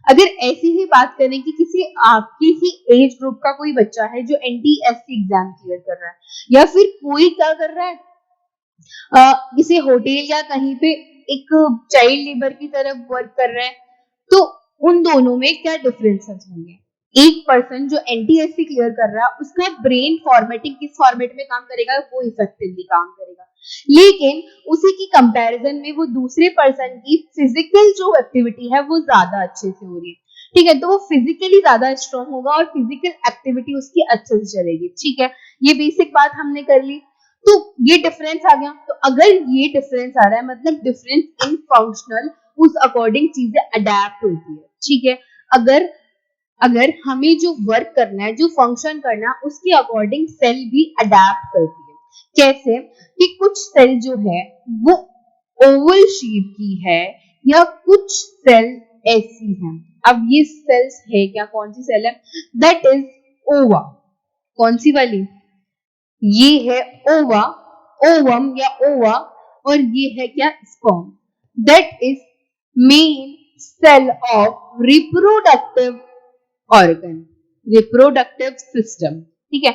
[SPEAKER 1] अगर ऐसी ही बात करें कि किसी आपकी ही एज ग्रुप का कोई बच्चा है जो NTSC एग्जाम क्लियर कर रहा है, या फिर कोई क्या कर रहा है, किसी होटल या कहीं पे एक चाइल्ड लेबर की तरफ वर्क कर रहे हैं, तो उन दोनों में क्या डिफरेंसेस होंगे? एक पर्सन जो एनटीएससी क्लियर कर रहा है उसका ब्रेन फॉर्मेटिंग किस फॉर्मेट में काम करेगा, वो इफेक्टिवली काम करेगा, लेकिन उसी की कंपैरिजन में वो दूसरे पर्सन की फिजिकल जो एक्टिविटी है वो ज्यादा अच्छे से हो रही है, ठीक है, तो वो फिजिकली ज्यादा स्ट्रांग होगा और फिजिकल एक्टिविटी उसकी अच्छे से चलेगी, ठीक है, ये बेसिक बात हमने कर ली। तो ये डिफरेंस आ गया, तो अगर ये डिफरेंस आ रहा है मतलब डिफरेंस इन फंक्शनल, उस अकॉर्डिंग चीजें अडेप्ट होती है, ठीक है। अगर अगर हमें जो वर्क करना है, जो फंक्शन करना है, उसके अकॉर्डिंग सेल भी अडेप्ट करती है। कैसे कि कुछ सेल जो है वो ओवल शेप की है या कुछ सेल ऐसी हैं। अब ये सेल्स है क्या, कौन सी सेल है, दैट इज ओवा। कौन सी वाली, ये है ओवा, ओवम या ओवा, और ये है क्या, sperm. That is main cell of reproductive organ, reproductive system, ठीक है।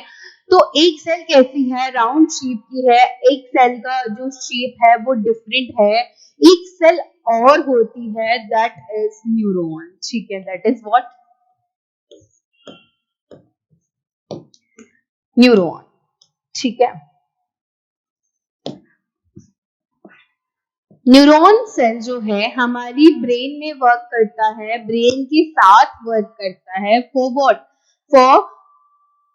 [SPEAKER 1] तो एक सेल कैसी है, राउंड शेप की है, एक सेल का जो शेप है वो डिफरेंट है, एक सेल और होती है दैट इज न्यूरॉन, ठीक है, दैट इज व्हाट, न्यूरॉन, ठीक है। न्यूरॉन सेल जो है हमारी ब्रेन में वर्क करता है, ब्रेन के साथ वर्क करता है for what, for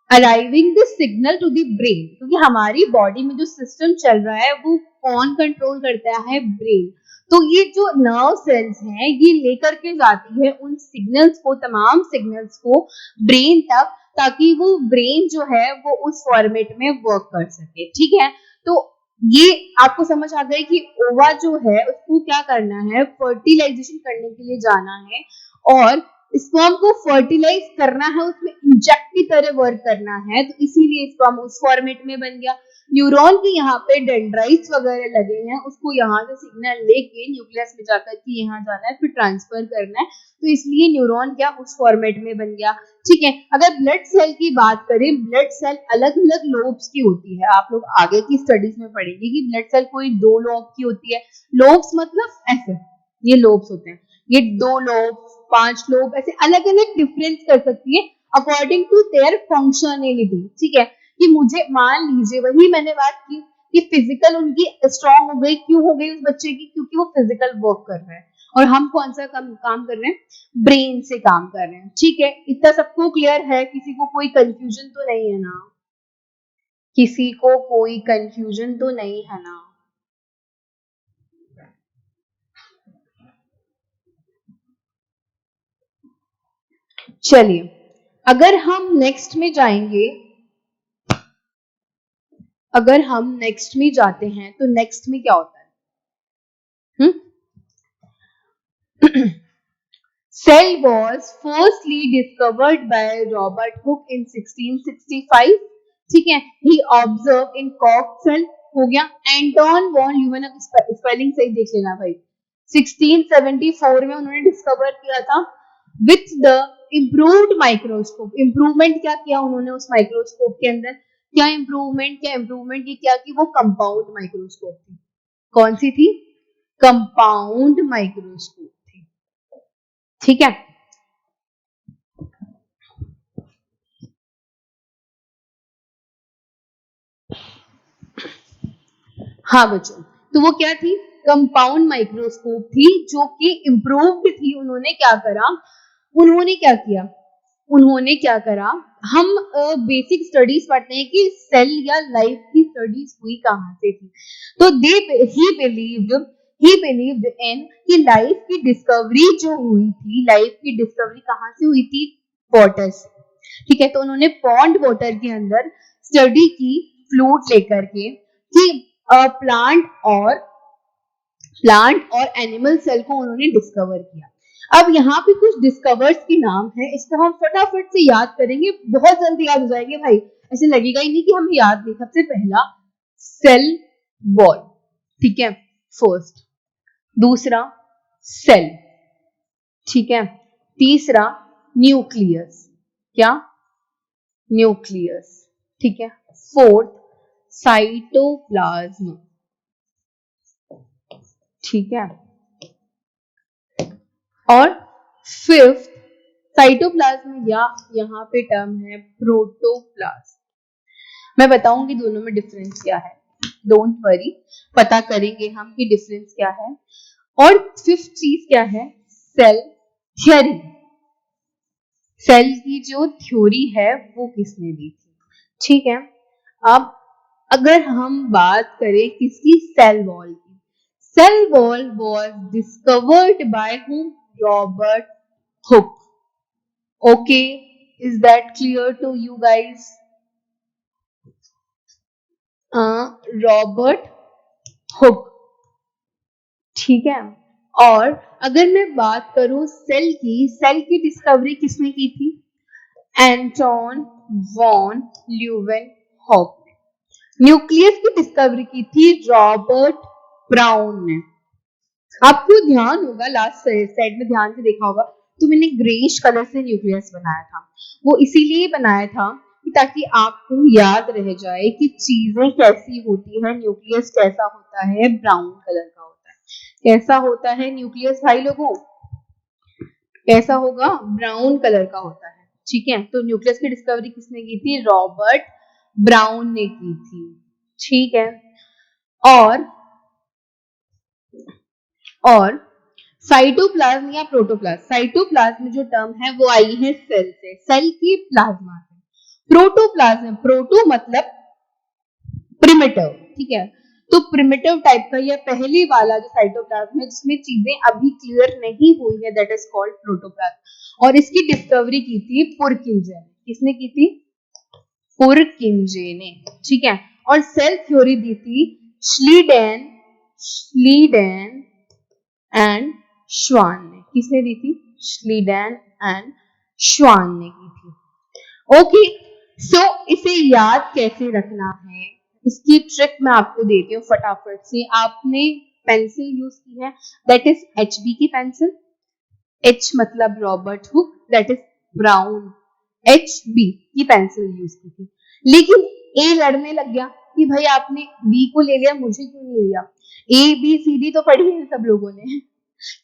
[SPEAKER 1] arriving the signal to the brain, क्योंकि हमारी बॉडी में जो सिस्टम चल रहा है वो कौन कंट्रोल करता है, ब्रेन। तो ये जो नर्व सेल्स हैं ये लेकर के जाती है उन सिग्नल्स को, तमाम सिग्नल्स को ब्रेन तक, ताकि वो ब्रेन जो है वो उस फॉर्मेट में वर्क कर सके, ठीक है। तो ये आपको समझ आ गया कि ओवा जो है उसको क्या करना है, फर्टिलाइजेशन करने के लिए जाना है और स्पर्म को फर्टिलाइज करना है, उसमें इंजेक्ट की तरह वर्क करना है, तो इसीलिए स्पर्म उस फॉर्मेट में बन गया। न्यूरॉन के यहाँ पे डेंड्राइट्स वगैरह लगे हैं, उसको यहाँ से सिग्नल लेके न्यूक्लियस में जाकर के यहाँ जाना है, फिर ट्रांसफर करना है, तो इसलिए न्यूरॉन क्या उस फॉर्मेट में बन गया, ठीक है। अगर ब्लड सेल की बात करें, ब्लड सेल अलग अलग लोब्स की होती है, आप लोग आगे की स्टडीज में पढ़ेंगे कि ब्लड सेल कोई 2 लोब की होती है, लोब्स मतलब ऐसे, ये लोब्स होते हैं, ये 2 लोब, 5 लोब, ऐसे अलग अलग डिफरेंस कर सकती है अकॉर्डिंग टू देयर फंक्शनैलिटी, ठीक है। कि मुझे मान लीजिए, वही मैंने बात की कि फिजिकल उनकी स्ट्रांग हो गई, क्यों हो गई उस बच्चे की, क्योंकि वो फिजिकल वर्क कर रहा है, और हम कौन सा काम कर रहे हैं, ब्रेन से काम कर रहे हैं, ठीक है। इतना सबको क्लियर है, किसी को कोई कंफ्यूजन तो नहीं है ना, किसी को कोई कंफ्यूजन तो नहीं है ना। चलिए, अगर हम नेक्स्ट में जाएंगे, अगर हम नेक्स्ट में जाते हैं तो नेक्स्ट में क्या होता है, cell was firstly discovered by Robert Hooke in 1665, ठीक है। ही ऑब्जर्व इन कॉक सेल, हो गया। एंटोन वॉन ल्यूमेन, स्पेलिंग सही देख लेना भाई, 1674 में उन्होंने डिस्कवर किया था with the improved microscope. Improvement क्या किया उन्होंने उस माइक्रोस्कोप के अंदर, क्या इम्प्रूवमेंट, क्या इम्प्रूवमेंट ये क्या की, वो कंपाउंड माइक्रोस्कोप थी। कौन सी थी, कंपाउंड माइक्रोस्कोप थी, ठीक है। हाँ बच्चों, तो वो क्या थी, कंपाउंड माइक्रोस्कोप थी, जो कि इम्प्रूव्ड थी। उन्होंने क्या करा, उन्होंने क्या किया, उन्होंने क्या करा, हम बेसिक स्टडीज पढ़ते हैं कि सेल या लाइफ की स्टडीज हुई कहाँ से थी, तो ही बिलीव्ड इन कि लाइफ की डिस्कवरी जो हुई थी, लाइफ की डिस्कवरी कहाँ से हुई थी, वाटर से, ठीक है। तो उन्होंने पॉन्ड वाटर के अंदर स्टडी की, फ्लूट लेकर के, कि प्लांट और एनिमल सेल को उन्होंने डिस्कवर किया। अब यहाँ पे कुछ डिस्कवर्स के नाम है, इसको हम फटाफट से याद करेंगे, बहुत जल्दी याद हो जाएंगे भाई, ऐसे लगेगा ही नहीं कि हमें याद नहीं। सबसे पहला सेल वॉल, ठीक है, फर्स्ट। दूसरा सेल, ठीक है। तीसरा न्यूक्लियस, क्या, न्यूक्लियस, ठीक है। फोर्थ साइटोप्लाज्म, ठीक है। और फिफ्थ साइटोप्लाज्म या यहाँ पे टर्म है प्रोटोप्लाज्म। मैं बताऊंगी दोनों में डिफरेंस क्या है, डोंट वरी, पता करेंगे हम कि डिफरेंस क्या है। और फिफ्थ चीज क्या है, सेल थ्योरी। सेल की जो थ्योरी है वो किसने दी थी, ठीक है। अब अगर हम बात करें किसकी, सेल वॉल की, cell wall was discovered by whom, Robert Hooke. Okay, is that clear to you guys? Robert Hooke, ठीक है। और अगर मैं बात करूं सेल की डिस्कवरी किसने की थी, एंटोन वॉन ल्यूवेनहॉक। न्यूक्लियस की डिस्कवरी की थी रॉबर्ट ब्राउन ने। आपको ध्यान होगा लास्ट स्लाइड में ध्यान से देखा होगा तो मैंने ग्रेइश कलर से न्यूक्लियस बनाया था, वो इसीलिए बनाया था कि ताकि आपको याद रह जाए कि चीजें कैसी होती है, न्यूक्लियस कैसा होता है, ब्राउन कलर का होता है। कैसा होता है न्यूक्लियस भाई लोगों, कैसा होगा, ब्राउन कलर का होता है, ठीक है। तो न्यूक्लियस की डिस्कवरी किसने की थी, रॉबर्ट ब्राउन ने की थी, ठीक है। और साइटोप्लाज्म या प्रोटोप्लाज्म, साइटोप्लाज्म जो टर्म है वो आई है सेल से, सेल की प्लाज्मा से। प्रोटोप्लाज्म, प्रोटो मतलब प्रिमिटिव, ठीक है। तो प्रिमिटिव टाइप का या पहले वाला जो साइटोप्लाज्म है जिसमें चीजें अभी क्लियर नहीं हुई है, दैट इज कॉल्ड प्रोटोप्लाज्म। और इसकी डिस्कवरी की थी पुरकिंजे ने। किसने की थी, पुरकिंजे ने, ठीक है। और सेल थ्योरी दी थी श्लीडेन एंड श्वान ने। किसने दी थी, श्लीडेन एंड श्वान ने की थी। ओके, सो इसे याद कैसे रखना है, इसकी ट्रिक मैं आपको देती हूँ फटाफट से। आपने पेंसिल यूज की है, दैट इज HB की पेंसिल। H मतलब Robert Hooke, that is brown. HB की पेंसिल यूज की थी, लेकिन A लड़ने लग गया कि भाई आपने B को ले लिया, मुझे क्यों नहीं लिया। ABCD तो पढ़ी है सब लोगों ने,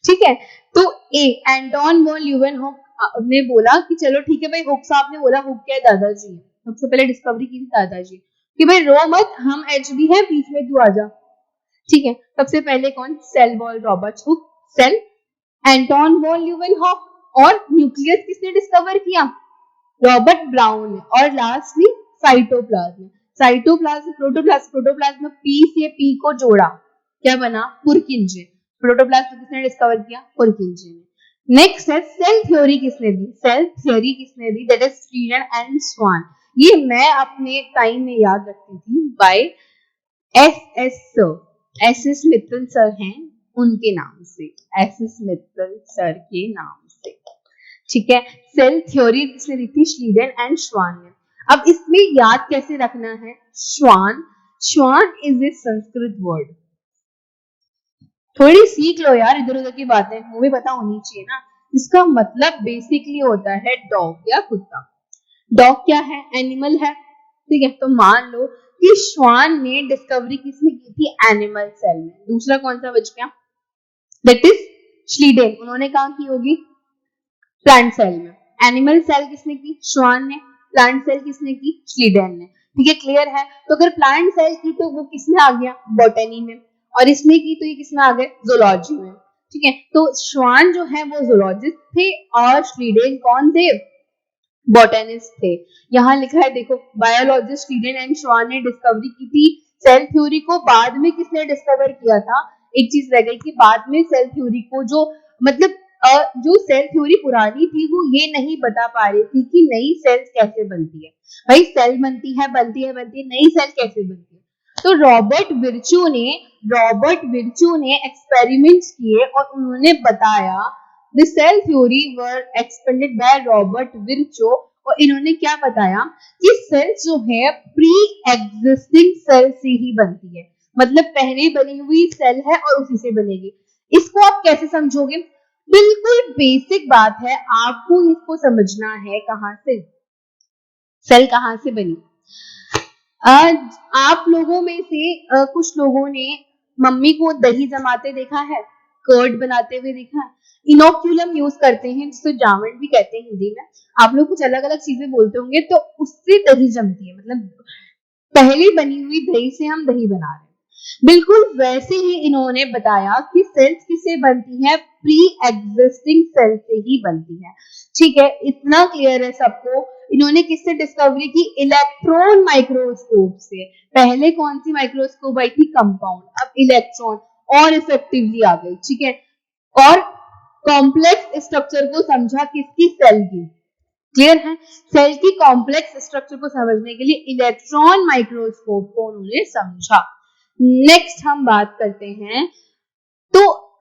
[SPEAKER 1] ठीक है। तो एंटोन वॉन ल्यूवेनहॉक ने बोला कि चलो ठीक है भाई, हुक साहब ने बोला, हुक क्या है, दादाजी है, सबसे पहले डिस्कवरी की थी दादाजी, कि भाई रो मत, हम HB है, बीच में तू आ जा, ठीक है। सबसे पहले कौन, cell wall Robert Hooke, cell Anton van Leeuwenhoek. और न्यूक्लियस किसने डिस्कवर किया, रॉबर्ट ब्राउन ने। और lastly cytoplasm, cytoplasm protoplasm, protoplasm P से P को जोड़ा, क्या बना, पुरकिंजे। प्रोटोप्लाज्म किसने डिस्कवर किया, पुरकिंजे ने। नेक्स्ट है सेल थ्योरी किसने दी, सेल थ्योरी किसने दी, दैट इज श्लीडेन एंड स्वान। ये मैं अपने टाइम में याद रखती थी बाय SS मित्तल सर हैं उनके नाम से, SS मित्तल सर के नाम से, ठीक है। सेल थ्योरी किसने दी थी, श्लीडेन एंड श्वान ने। अब इसमें याद कैसे रखना है, श्वान, श्वान इज ए संस्कृत वर्ड। थोड़ी सीख लो यार, इधर उधर की बातें वो भी पता होनी चाहिए ना। इसका मतलब बेसिकली होता है डॉग या कुत्ता। डॉग क्या है, एनिमल है, ठीक है। तो मान लो कि श्वान ने डिस्कवरी किसने की थी, एनिमल सेल में। दूसरा कौन सा बच गया, दैट इज श्लीडेन, उन्होंने कहा की होगी प्लांट सेल में। एनिमल सेल किसने की, श्वान ने। प्लांट सेल किसने की, श्लीडेन ने, ठीक है। क्लियर है। तो अगर प्लांट सेल की तो वो किसमें आ गया, बॉटनी में, और इसने की तो ये किसमें आ गए, जूलॉजी में, ठीक है। तो श्वान जो है वो जूलॉजिस्ट थे और श्लीडेन कौन थे, बॉटनिस्ट थे। यहाँ लिखा है देखो, बायोलॉजिस्ट श्लीडेन एंड श्वान ने डिस्कवरी की थी। सेल थ्योरी को बाद में किसने डिस्कवर किया था, एक चीज रह गई कि बाद में सेल थ्योरी को जो मतलब जो सेल थ्योरी पुरानी थी वो ये नहीं बता पा रही थी कि नई सेल्स कैसे बनती है। भाई सेल बनती है, नई सेल कैसे बनती है। तो रॉबर्ट विर्चू ने एक्सपेरिमेंट्स किए और उन्होंने बताया, the cell theory were expanded by Robert Virchow. और इन्होंने क्या बताया कि सेल्स जो है प्री एग्जिस्टिंग सेल से ही बनती है, मतलब पहले बनी हुई सेल है और उसी से बनेगी। इसको आप कैसे समझोगे, बिल्कुल बेसिक बात है, आपको इसको समझना है कहां से, सेल कहां से बनी। आज आप लोगों में से कुछ लोगों ने मम्मी को दही जमाते देखा है, कर्ड बनाते हुए देखा है, इनोक्यूलम यूज करते हैं जिसको जामन भी कहते हैं हिंदी में। आप लोग कुछ अलग अलग चीजें बोलते होंगे, तो उससे दही जमती है, मतलब पहले बनी हुई दही से हम दही बना रहे हैं। बिल्कुल वैसे ही इन्होंने बताया कि सेल्स किससे बनती है, प्री एग्जिस्टिंग सेल से ही बनती है। ठीक है, इतना क्लियर है सबको। इन्होंने किससे डिस्कवरी की, इलेक्ट्रॉन माइक्रोस्कोप से। पहले कौन सी माइक्रोस्कोप आई थी, कंपाउंड, अब इलेक्ट्रॉन और इफेक्टिवली आ गई। ठीक है, और कॉम्प्लेक्स स्ट्रक्चर को समझा किसकी, सेल की। क्लियर है, सेल की कॉम्प्लेक्स स्ट्रक्चर को समझने के लिए इलेक्ट्रॉन माइक्रोस्कोप को उन्होंने समझा। नेक्स्ट हम बात करते हैं, तो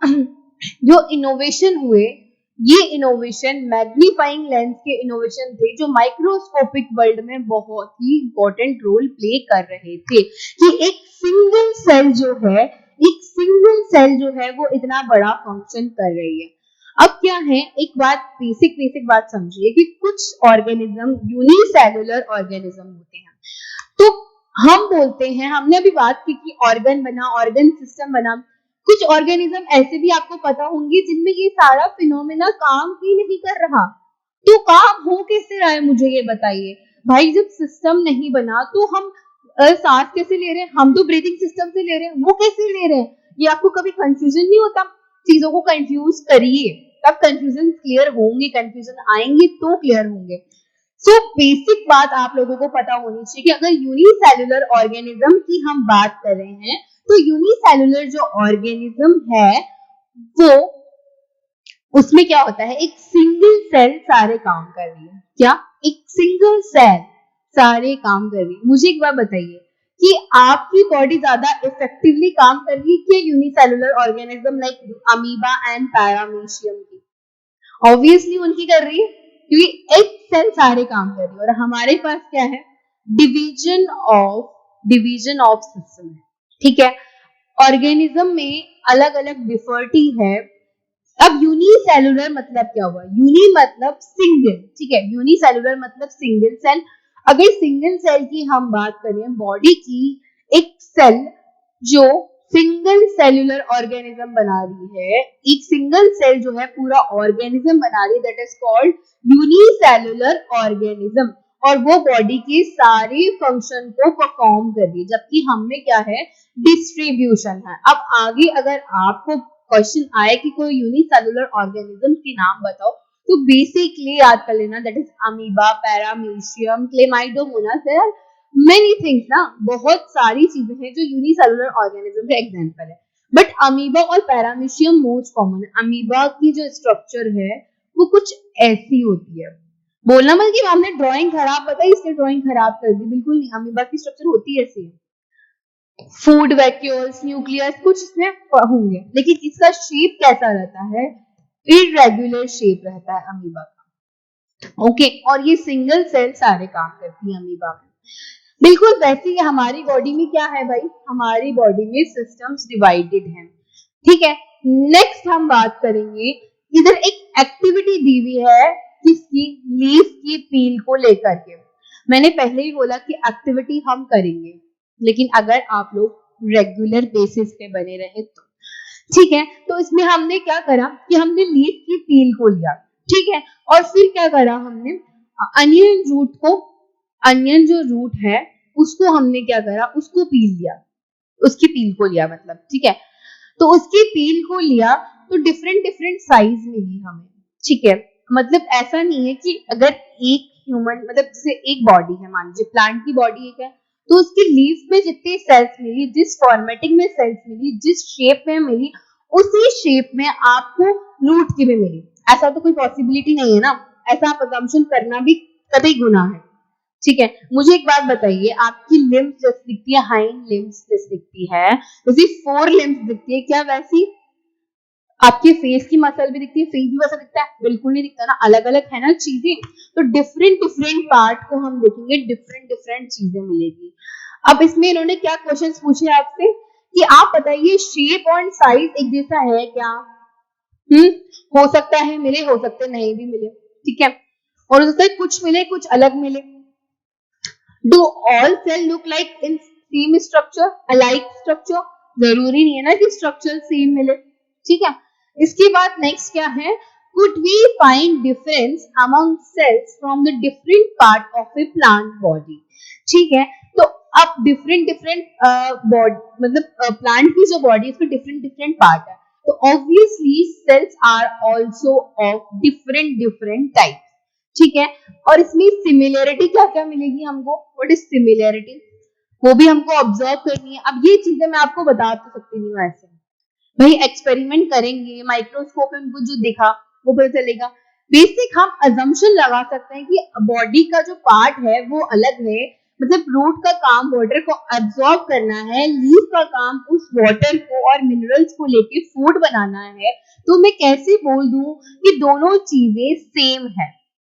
[SPEAKER 1] जो इनोवेशन हुए, ये इनोवेशन मैग्नीफाइंग लेंस के इनोवेशन थे जो माइक्रोस्कोपिक वर्ल्ड में बहुत ही इंपॉर्टेंट रोल प्ले कर रहे थे कि एक सिंगल सेल जो है वो इतना बड़ा फंक्शन कर रही है। अब क्या है, एक बात बेसिक बात समझिए कि कुछ ऑर्गेनिज्म यूनिसेलुलर ऑर्गेनिज्म होते हैं। तो हम बोलते हैं, हमने अभी बात की कि ऑर्गन बना, ऑर्गन सिस्टम बना। कुछ ऑर्गेनिज्म ऐसे भी आपको पता होंगे जिनमें ये सारा फिनोमेना काम ही नहीं कर रहा। तो काम हो कैसे रहा है, मुझे ये बताइए भाई। जब सिस्टम नहीं बना तो हम सांस कैसे ले रहे हैं, हम तो ब्रीथिंग सिस्टम से ले रहे हैं, वो कैसे ले रहे हैं। ये आपको कभी कंफ्यूजन नहीं होता, चीजों को कंफ्यूज करिए, तब कंफ्यूजन क्लियर होंगे, कंफ्यूजन आएंगे तो क्लियर होंगे। सो बेसिक बात आप लोगों को पता होनी चाहिए कि अगर यूनिसेलुलर ऑर्गेनिज्म की हम बात कर रहे हैं, तो यूनिसेलुलर जो ऑर्गेनिज्म है वो, उसमें क्या होता है, एक सिंगल सेल सारे काम कर रही है। क्या, एक सिंगल सेल सारे काम कर रही है। मुझे एक बात बताइए कि आपकी बॉडी ज्यादा इफेक्टिवली काम कर रही है कि unicellular organism like amoeba and paramecium की? ऑब्वियसली उनकी कर रही है, क्योंकि एक सेल सारे काम कर रही है। और हमारे पास क्या है, डिवीजन ऑफ सिस्टम है। ठीक है, ऑर्गेनिज्म में अलग अलग डिफर्टी है। अब यूनिसेलुलर मतलब क्या हुआ, यूनि मतलब सिंगल। ठीक है, यूनिसेलुलर मतलब सिंगल सेल। अगर सिंगल सेल की हम बात करें, बॉडी की एक सेल जो सिंगल सेलुलर ऑर्गेनिज्म बना रही है, एक सिंगल सेल जो है पूरा ऑर्गेनिज्म बना रही है, that is called unicellular organism. और वो बॉडी के सारे फंक्शन को परफॉर्म कर रही है, जबकि हमें क्या है, डिस्ट्रीब्यूशन है। अब आगे अगर आपको क्वेश्चन आए कि कोई यूनिसेलुलर ऑर्गेनिज्म के नाम बताओ, तो बेसिकली याद कर लेना, that is amoeba, paramecium, chlamydomonas, there are many things ना, बहुत सारी चीजें हैं जो यूनिसेलुलर ऑर्गेनिज्म का एग्जांपल है। बट अमीबा और पैरामीशियम मोस्ट कॉमन है। अमीबा की जो स्ट्रक्चर है वो कुछ ऐसी होती है, बोलना मतलब कि हमने ड्राइंग खराब बताई इसलिए ड्राइंग खराब कर दी, बिल्कुल नहीं। अमीबा की स्ट्रक्चर होती है ऐसी, फूड वैक्यूल्स, न्यूक्लियस कुछ इसमें होंगे, लेकिन इसका शेप कैसा रहता है, इरेगुलर शेप रहता है अमीबा का। ओके, और ये सिंगल सेल सारे काम करती है अमीबा में। बिल्कुल वैसे ही हमारी बॉडी में क्या है भाई, हमारी बॉडी में सिस्टम्स डिवाइडेड हैं। ठीक है, नेक्स्ट हम बात करेंगे, इधर एक एक्टिविटी दी हुई है किसकी, लीफ की पील को लेकर के। मैंने पहले ही बोला कि एक्टिविटी हम करेंगे, लेकिन अगर आप लोग रेगुलर बेसिस पे बने रहे तो ठीक है। तो इसमें हमने क्या करा कि हमने लीफ की पील को लिया, ठीक है, और फिर क्या करा हमने, अनियन रूट को, अनियन जो रूट है उसको हमने क्या करा, उसको पील लिया, उसकी पील को लिया मतलब, ठीक है। तो उसकी पील को लिया तो डिफरेंट डिफरेंट साइज मिली हमें। ठीक है, मतलब ऐसा नहीं है कि अगर एक ह्यूमन, मतलब जैसे एक बॉडी है, मान लीजिए प्लांट की बॉडी एक है, तो उसकी लीफ में जितनी सेल्स मिली, जिस फॉर्मेटिंग में सेल्स मिली, जिस शेप में मिली, उसी शेप में आपको रूट की भी मिली। ऐसा तो कोई पॉसिबिलिटी नहीं है ना, ऐसा आप असम्पशन करना भी कभी गुनाह है। ठीक है, मुझे एक बात बताइए, आपकी लिम्स जैसे दिखती है, हाइंड लिम्स जैसे दिखती है, जैसे 4 लिम्स दिखती है, क्या वैसी आपके फेस की मसल भी दिखती है, फेस भी वैसा दिखता है? बिल्कुल नहीं दिखता ना, अलग अलग है ना चीजें। तो डिफरेंट डिफरेंट पार्ट को हम देखेंगे, डिफरेंट डिफरेंट चीजें मिलेगी। अब इसमें इन्होंने क्या क्वेश्चंस पूछे आपसे कि आप बताइए शेप और साइज एक जैसा है क्या? हो सकता है मिले, हो सकता है नहीं भी मिले, ठीक है, और हो सकता है कुछ मिले कुछ अलग मिले। Do all cell look like in same structure, alike structure? जरूरी नहीं है ना कि स्ट्रक्चर सेम मिले, ठीक है। इसके बाद नेक्स्ट क्या है, could we find difference among cells from the different part of a plant body, ठीक है। तो अब डिफरेंट डिफरेंट बॉडी मतलब प्लांट की जो बॉडी है उसमें डिफरेंट डिफरेंट पार्ट है, तो obviously cells are also of different different type, ठीक है। और इसमें सिमिलैरिटी क्या क्या मिलेगी हमको, व्हाट इज सिमिलैरिटी, वो भी हमको ऑब्जर्व करनी है। अब ये चीजें मैं आपको बता तो सकती नहीं हूँ ऐसे, भाई एक्सपेरिमेंट करेंगे, माइक्रोस्कोप में उनको जो दिखा वो पता चलेगा। बेसिक हम अजम्पशन लगा सकते हैं कि बॉडी का जो पार्ट है वो अलग है, मतलब रूट का काम वाटर को एब्जॉर्ब करना है, लीफ का काम उस वाटर को और मिनरल्स को लेके फूड बनाना है, तो मैं कैसे बोल दूं कि दोनों चीजें सेम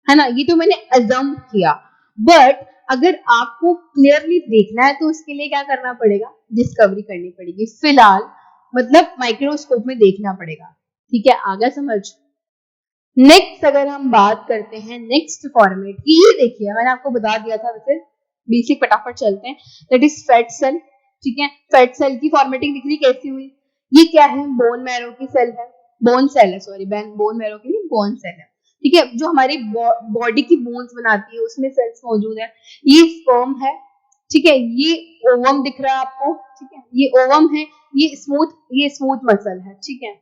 [SPEAKER 1] है ना, ये तो मैंने अजम किया। बट अगर आपको क्लियरली देखना है तो उसके लिए क्या करना पड़ेगा, डिस्कवरी करनी पड़ेगी, फिलहाल मतलब माइक्रोस्कोप में देखना पड़ेगा, ठीक है। आगे समझ। नेक्स्ट अगर हम बात करते हैं नेक्स्ट फॉर्मेट की, ये देखिए मैंने आपको बता दिया था, वैसे बेसिक फटाफट चलते हैं, दैट इज फैट सेल, ठीक है। फैट सेल की फॉर्मेटिंग दिख रही कैसी हुई, ये क्या है, बोन मैरो की सेल है, बोन सेल है, सॉरी बोन मैरो की नहीं, बोन सेल है, ठीक है। जो हमारी बॉडी की बोन्स बनाती है उसमें सेल्स मौजूद है। ये स्पर्म है, ठीक है। ये ओवम दिख रहा है आपको, ठीक है, ये ओवम है। ये स्मूथ मसल है, ठीक है,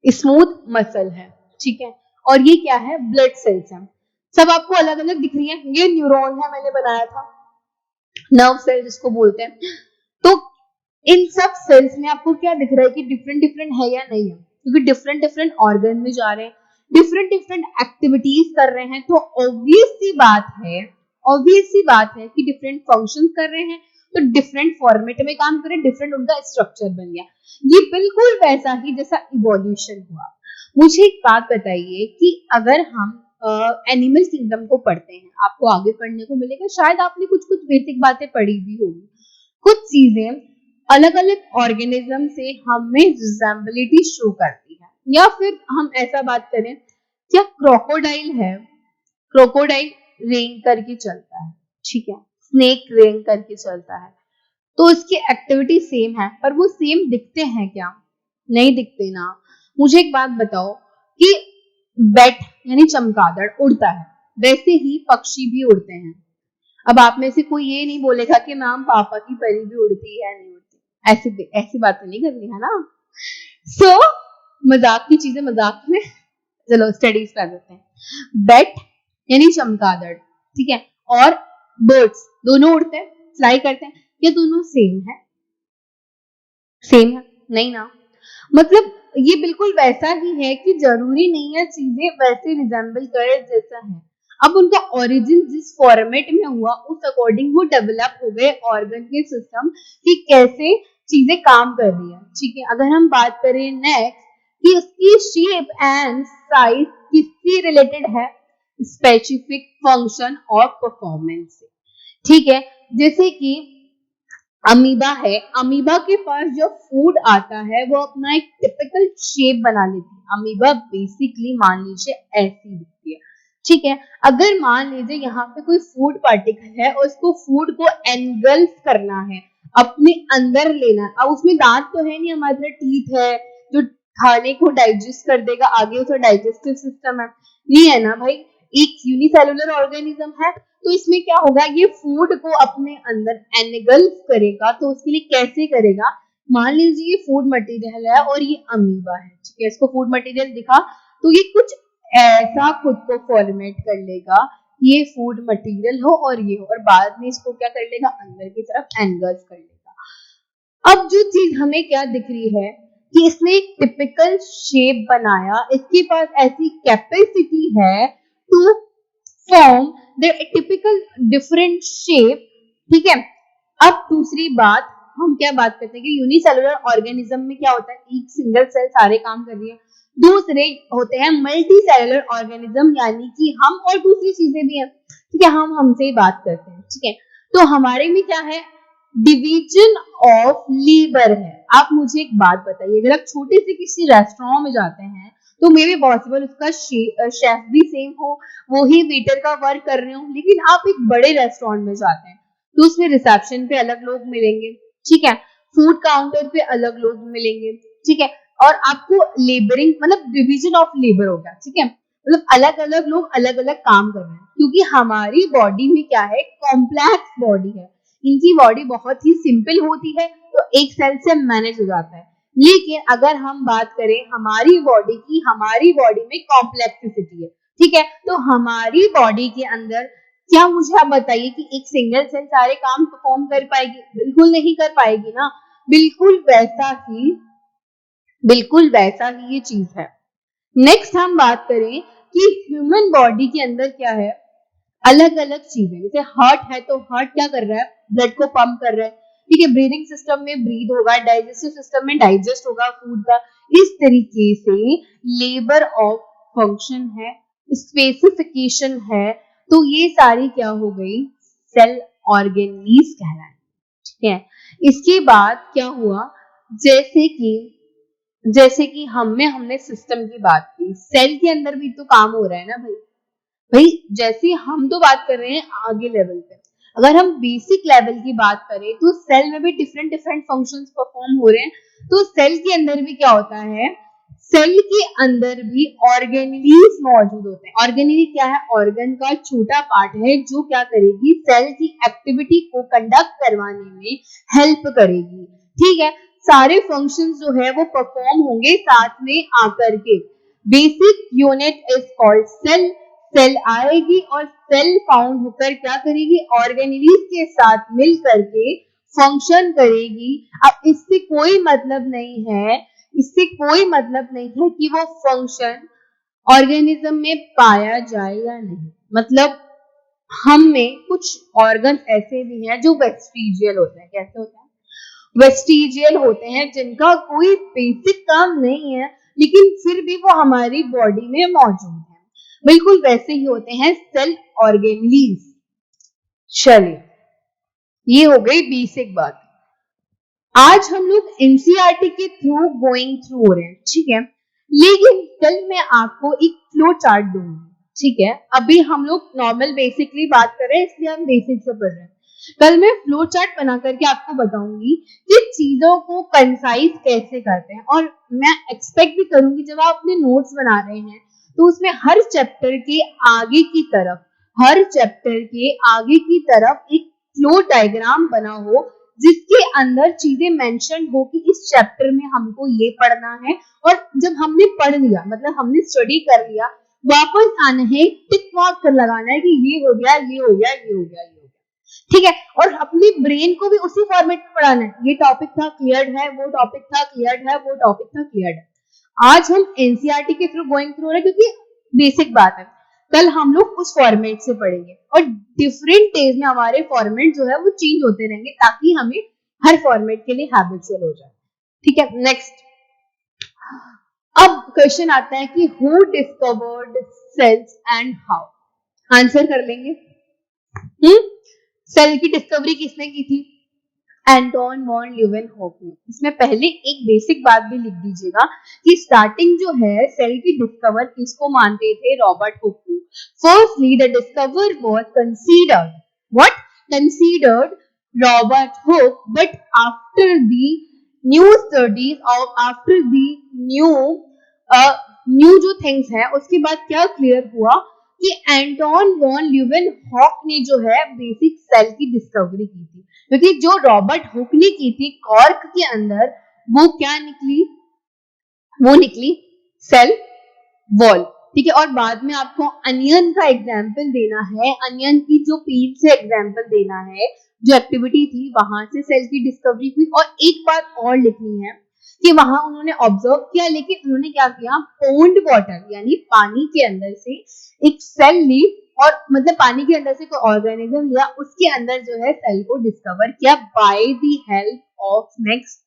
[SPEAKER 1] स्मूथ मसल है, ठीक है। और ये क्या है, ब्लड सेल्स है, सब आपको अलग अलग दिख रही है। ये न्यूरॉन है, मैंने बनाया था, नर्व सेल जिसको बोलते हैं। तो इन सब सेल्स में आपको क्या दिख रहा है कि डिफरेंट डिफरेंट है या नहीं है, क्योंकि डिफरेंट डिफरेंट ऑर्गन में जा रहे हैं, डिफरेंट डिफरेंट एक्टिविटीज कर रहे हैं, तो ऑब्वियस सी बात है कि डिफरेंट फंक्शंस कर रहे हैं, तो डिफरेंट फॉर्मेट में काम करें, डिफरेंट उनका स्ट्रक्चर बन गया। ये बिल्कुल वैसा ही जैसा इवोल्यूशन हुआ। मुझे एक बात बताइए कि अगर हम एनिमल किंगडम को पढ़ते हैं, आपको आगे पढ़ने को मिलेगा, शायद आपने कुछ कुछ बेसिक बातें पढ़ी भी होगी, कुछ चीजें अलग अलग ऑर्गेनिज्म से हमें रिजेंबिलिटी शो करती है। या फिर हम ऐसा बात करें, क्या क्रोकोडाइल है, क्रोकोडाइल रेंग करके चलता है, ठीक है, स्नेक रेंग करके चलता है, तो इसकी एक्टिविटी सेम है, पर वो सेम दिखते हैं क्या, नहीं दिखते ना। मुझे एक बात बताओ कि बैट यानी चमगादड़ उड़ता है, वैसे ही पक्षी भी उड़ते हैं। अब आप में से कोई ये नहीं बोलेगा कि मैम पापा की परी भी उड़ती है, नहीं उड़ती, ऐसी बातें नहीं करनी है ना। सो मजाक की चीजें मजाक में, चलो स्टडीज पे आ जाते हैं। बैट यानी चमगादड़, ठीक है, और बर्ड्स दोनों उड़ते हैं, फ्लाई करते हैं, ये दोनों सेम है, सेम है नहीं ना। मतलब ये बिल्कुल वैसा ही है कि जरूरी नहीं है चीजें वैसे रिजेंबल करे जैसा है। अब उनका ओरिजिन जिस फॉर्मेट में हुआ उस अकॉर्डिंग वो डेवलप हो गए ऑर्गन के सिस्टम कि कैसे चीजें काम कर रही है, ठीक है। अगर हम बात करें नेक्स्ट कि उसकी शेप एंड साइज किससे रिलेटेड है, स्पेसिफिक फंक्शन और परफॉर्मेंस से, ठीक है। जैसे कि अमीबा है, अमीबा के पास जो फूड आता है वो अपना एक टिपिकल शेप बना लेती है। अमीबा बेसिकली मान लीजिए ऐसी दिखती है, ठीक है। अगर मान लीजिए यहाँ पे कोई फूड पार्टिकल है और उसको फूड को एनगल्फ करना है, अपने अंदर लेना है, अब उसमें दांत तो है नहीं, हमारे तरह टीथ है जो खाने को डाइजेस्ट कर देगा, आगे उसका डाइजेस्टिव सिस्टम है, नहीं है ना भाई, एक यूनिसेलुलर ऑर्गेनिज्म है, तो इसमें क्या होगा, ये फूड को अपने अंदर एनगल्फ करेगा, तो उसके लिए कैसे करेगा, मान लीजिए ये फूड मटेरियल है और ये अमीबा है, ठीक है, इसको फूड मटेरियल दिखा तो ये कुछ ऐसा खुद को फॉर्मेट कर लेगा, ये फूड मटेरियल हो और ये हो, और बाद में इसको क्या कर लेगा, अंदर की तरफ एनगल्फ कर लेगा। अब जो चीज हमें क्या दिख रही है कि इसने एक टिपिकल शेप बनाया, इसके पास ऐसी कैपेसिटी है to form the typical different shape, ठीक है। अब दूसरी बात हम क्या बात करते हैं कि यूनिसेलुलर ऑर्गेनिज्म में क्या होता है, एक सिंगल सेल सारे काम कर रही है, दूसरे होते हैं मल्टी सेलुलर ऑर्गेनिज्म, यानी कि हम और दूसरी चीजें भी हैं, ठीक है, हम हमसे ही बात करते हैं, ठीक है। तो हमारे में क्या है, डिवीजन ऑफ लीवर है। आप मुझे एक बात बताइए, अगर आप छोटे से किसी रेस्टोरेंट में जाते हैं तो मे बी पॉसिबल उसका शेफ भी सेम हो, वो ही वेटर का वर्क कर रहे हो, लेकिन आप एक बड़े रेस्टोरेंट में जाते हैं तो उसमें रिसेप्शन पे अलग लोग मिलेंगे, ठीक है, फूड काउंटर पे अलग लोग मिलेंगे, ठीक है, और आपको लेबरिंग मतलब डिवीजन ऑफ लेबर होगा, ठीक है, मतलब अलग अलग लोग अलग अलग काम कर रहे हैं, क्योंकि हमारी बॉडी में क्या है, कॉम्प्लेक्स बॉडी है, इनकी बॉडी बहुत ही सिंपल होती है, तो एक सेल से मैनेज हो जाता है। लेकिन अगर हम बात करें हमारी बॉडी की, हमारी बॉडी में कॉम्प्लेक्सिटी है, ठीक है, तो हमारी बॉडी के अंदर क्या, मुझे आप बताइए कि एक सिंगल सेल सारे काम परफॉर्म कर पाएगी? बिल्कुल नहीं कर पाएगी ना। बिल्कुल वैसा ही ये चीज है। नेक्स्ट हम बात करें कि ह्यूमन बॉडी के अंदर क्या है, अलग अलग चीजें, जैसे हार्ट है तो हार्ट क्या कर रहा है, ब्लड को पंप कर रहा है, ठीक है, ब्रीदिंग सिस्टम में ब्रीद होगा, डाइजेस्टिव सिस्टम में डाइजेस्ट होगा फूड का, इस तरीके से लेबर ऑफ फंक्शन है, स्पेसिफिकेशन है, तो ये सारी क्या हो गई, सेल ऑर्गेनीज कहलाए, ठीक है। इसके बाद क्या हुआ, जैसे कि हमने सिस्टम की बात की, सेल के अंदर भी तो काम हो रहा है ना भाई। जैसे हम तो बात कर रहे हैं आगे लेवल पे, अगर हम बेसिक लेवल की बात करें तो सेल में भी डिफरेंट डिफरेंट फंक्शंस परफॉर्म हो रहे हैं। तो सेल के अंदर भी क्या होता है, सेल के अंदर भी ऑर्गेनेलीज मौजूद होते हैं। ऑर्गेनेली क्या है, ऑर्गन का छोटा पार्ट है जो क्या करेगी, सेल की एक्टिविटी को कंडक्ट करवाने में हेल्प करेगी, ठीक है। सारे फंक्शंस जो है वो परफॉर्म होंगे साथ में आकर के। Basic unit is called cell. Cell आएगी और सेल फाउंड होकर क्या करेगी, ऑर्गेनेलीज के साथ मिल करके फंक्शन करेगी। अब इससे कोई मतलब नहीं है कि वो फंक्शन ऑर्गेनिज्म में पाया जाए या नहीं। मतलब हम में कुछ ऑर्गन ऐसे भी हैं जो वेस्टिजियल होते हैं। कैसे होते हैं, वेस्टिजियल होते हैं, जिनका कोई बेसिक काम नहीं है लेकिन फिर भी वो हमारी बॉडी में मौजूद है। बिल्कुल वैसे ही होते हैं सेल ऑर्गेनेलीज। चलिए, ये हो गई बेसिक बात। आज हम लोग एनसीईआरटी के थ्रू गोइंग थ्रू हो रहे हैं, ठीक है, लेकिन कल मैं आपको एक फ्लो चार्ट दूंगी, ठीक है। अभी हम लोग नॉर्मल बेसिकली बात कर रहे हैं, इसलिए हम बेसिक से पढ़ रहे हैं। कल मैं फ्लो चार्ट बना करके आपको बताऊंगी कि चीजों को कंसाइज कैसे करते हैं, और मैं एक्सपेक्ट भी करूंगी जब आप अपने नोट्स बना रहे हैं तो उसमें हर चैप्टर के आगे की तरफ एक फ्लो डायग्राम बना हो, जिसके अंदर चीजें मेंशन हो कि इस चैप्टर में हमको ये पढ़ना है, और जब हमने पढ़ लिया मतलब हमने स्टडी कर लिया, वापस आना है, टिक मार्क कर लगाना है कि ये हो गया, ठीक है। और अपनी ब्रेन को भी उसी फॉर्मेट में पढ़ाना है, ये टॉपिक था क्लियर्ड है, वो टॉपिक था क्लियर्ड है। आज हम एनसीईआरटी के थ्रू गोइंग थ्रू है, क्योंकि बेसिक बात है। कल हम लोग उस फॉर्मेट से पढ़ेंगे, और डिफरेंट डेज में हमारे फॉर्मेट जो है वो चेंज होते रहेंगे, ताकि हमें हर फॉर्मेट के लिए हैबिचुअल हो जाए, ठीक है। नेक्स्ट, अब क्वेश्चन आता है कि who discovered cells and how. Answer कर लेंगे। सेल की डिस्कवरी किसने की थी, एंटोन वॉन ल्यूवेनहोफ ने। इसमें पहले एक बेसिक बात भी लिख दीजिएगा कि स्टार्टिंग जो है सेल की डिस्कवर किसको मानते थे, रॉबर्ट हुक को। Firstly the discover was considered Robert Hooke, but after the new studies और आफ्टर द न्यू जो थिंग्स है, उसके बाद क्या क्लियर हुआ कि एंटोन वॉन ल्यूवेनहोफ ने जो है बेसिक सेल की डिस्कवरी की थी, क्योंकि जो रॉबर्ट हुक ने की थी कॉर्क के अंदर, वो क्या निकली, वो निकली सेल वॉल, ठीक है। और बाद में आपको अनियन का एग्जाम्पल देना है, अनियन की जो पील से एग्जाम्पल देना है, जो एक्टिविटी थी वहां से सेल की डिस्कवरी हुई। और एक बात और लिखनी है कि वहां उन्होंने ऑब्जर्व किया, लेकिन उन्होंने क्या किया, पोन्ड वाटर यानी पानी के अंदर से एक सेल ली, और मतलब पानी के अंदर से कोई ऑर्गेनिज्म लिया, उसके अंदर जो है सेल को डिस्कवर किया by the help of next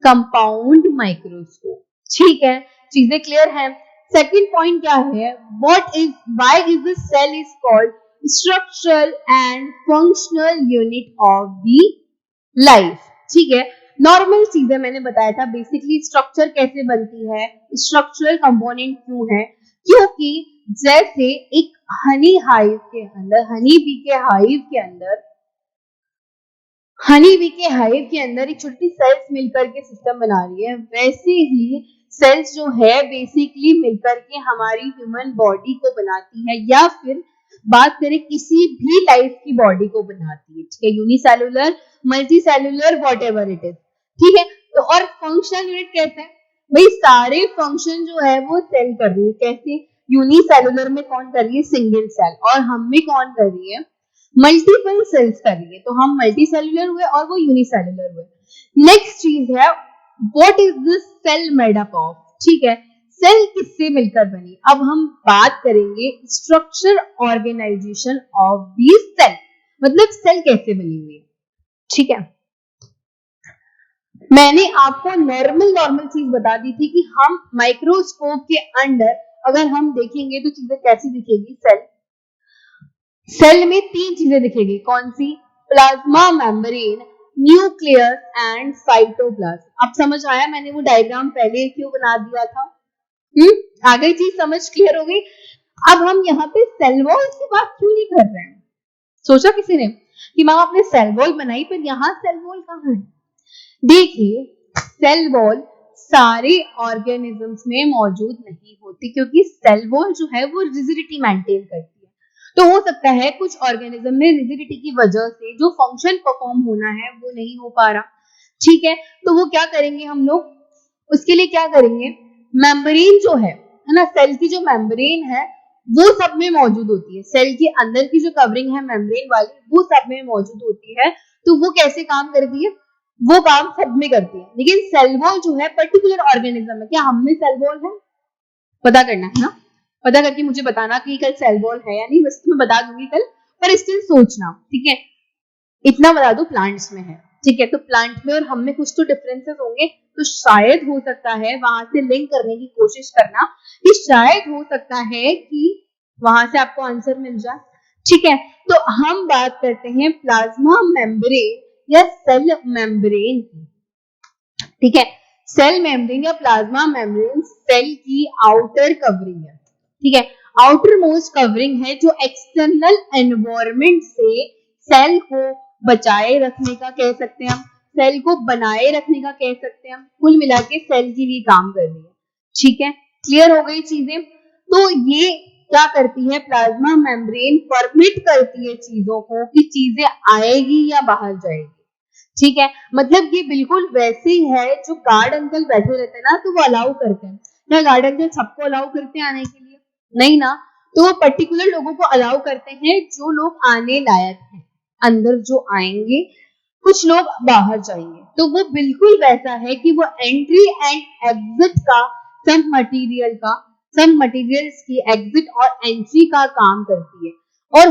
[SPEAKER 1] compound microscope, ठीक है। चीजें क्लियर है। सेकंड पॉइंट क्या है, why is the cell is called structural and functional unit of the life, ठीक है। नॉर्मल चीजें मैंने बताया था, बेसिकली स्ट्रक्चर कैसे बनती है, स्ट्रक्चरल कंपोनेंट क्यों है, क्योंकि जैसे एक हनी बी के हाइव के अंदर हनी बी के हाइव के अंदर एक छोटी सेल्स मिलकर के सिस्टम बना रही है, वैसे ही सेल्स जो है बेसिकली मिलकर के हमारी ह्यूमन बॉडी को बनाती है, या फिर बात करें किसी भी लाइफ की बॉडी को बनाती है, ठीक है, unicellular, multi cellular, what ever it is, ठीक है। तो और फंक्शनल यूनिट कैसे है भाई, सारे फंक्शन जो है वो सेल कर रही है, कैसे, यूनिसेलुलर में कौन कर रही है, सिंगल सेल, और हम में कौन कर रही है, मल्टीपल सेल्स करेंगे, तो हम मल्टी सेलुलर हुए और वो यूनिसेलुलर हुए। नेक्स्ट चीज है what is this cell made up of, ठीक है, सेल किससे मिलकर बनी। अब हम बात करेंगे structure organisation of the cell, मतलब सेल कैसे बनी हुई है, ठीक है। मैंने आपको नॉर्मल चीज बता दी थी कि हम माइक्रोस्कोप के अंदर अगर हम देखेंगे तो चीजें कैसी दिखेगी, सेल में तीन चीजें दिखेगी, कौन सी, plasma membrane, nucleus and cytoplasm. अब समझ आया मैंने वो डायग्राम पहले क्यों बना दिया था, आ गई चीज समझ, क्लियर हो गई। अब हम यहाँ पे सेल वॉल की बात क्यों नहीं कर रहे हैं, सोचा किसी ने कि मैम आपने सेल वॉल बनाई पर यहाँ सेल वॉल कहाँ है। देखिए सेल वॉल सारे ऑर्गेनिजम्स में मौजूद नहीं होती, क्योंकि सेल वॉल जो है वो रिजिडिटी मेंटेन करती है। तो हो सकता है कुछ ऑर्गेनिज्म में रिजिडिटी की वजह से जो फंक्शन परफॉर्म होना है वो नहीं हो पा रहा, ठीक है। तो वो क्या करेंगे हम लोग, उसके लिए क्या करेंगे, मेम्ब्रेन जो है ना, सेल की जो मेम्ब्रेन है वो सब में मौजूद होती है, सेल के अंदर की जो कवरिंग है मेम्ब्रेन वाली वो सब में मौजूद होती है। तो वो कैसे काम करती है, वो काम सब में करती है, लेकिन सेल वॉल जो है पर्टिकुलर ऑर्गेनिज्म है, क्या हम में सेल वॉल है, पता करना है ना, पता करके मुझे बताना कि कल सेल वॉल है या नहीं, बस मैं बता दूंगी कल, पर स्टिल सोचना, ठीक है। इतना बता दो प्लांट्स में है, ठीक है, तो प्लांट में और हम में कुछ तो डिफरेंसेस होंगे, तो शायद हो सकता है वहां से लिंक करने की कोशिश करना कि शायद हो सकता है कि वहां से आपको आंसर मिल जाए, ठीक है। तो हम बात करते हैं प्लाज्मा मेम्ब्रेन या सेल मेम्ब्रेन की, ठीक है। सेल मेम्ब्रेन या प्लाज्मा मेम्ब्रेन सेल की आउटर कवरिंग है, ठीक है, आउटर मोस्ट कवरिंग है जो एक्सटर्नल एनवायरनमेंट से सेल को बचाए रखने का कह सकते हैं हम, सेल को बनाए रखने का कह सकते हैं हम, कुल मिला के सेल के लिए काम कर रही है, ठीक है। क्लियर हो गई चीजें। तो ये क्या करती है, प्लाज्मा मेम्ब्रेन परमिट करती है चीजों को कि चीजें आएगी या बाहर जाएगी, ठीक है। मतलब ये बिल्कुल वैसे ही है जो गार्ड अंकल बैठे रहते हैं ना, तो वो अलाउ करते हैं ना, गार्ड अंकल सबको अलाउ करते हैं आने के लिए, नहीं ना, तो वो पर्टिकुलर लोगों को अलाउ करते हैं जो लोग आने लायक हैं, अंदर जो आएंगे, कुछ लोग बाहर जाएंगे। तो वो बिल्कुल वैसा है कि वो एंट्री एंड एग्जिट का, सब मटेरियल्स की एग्जिट और एंट्री का काम करती है। और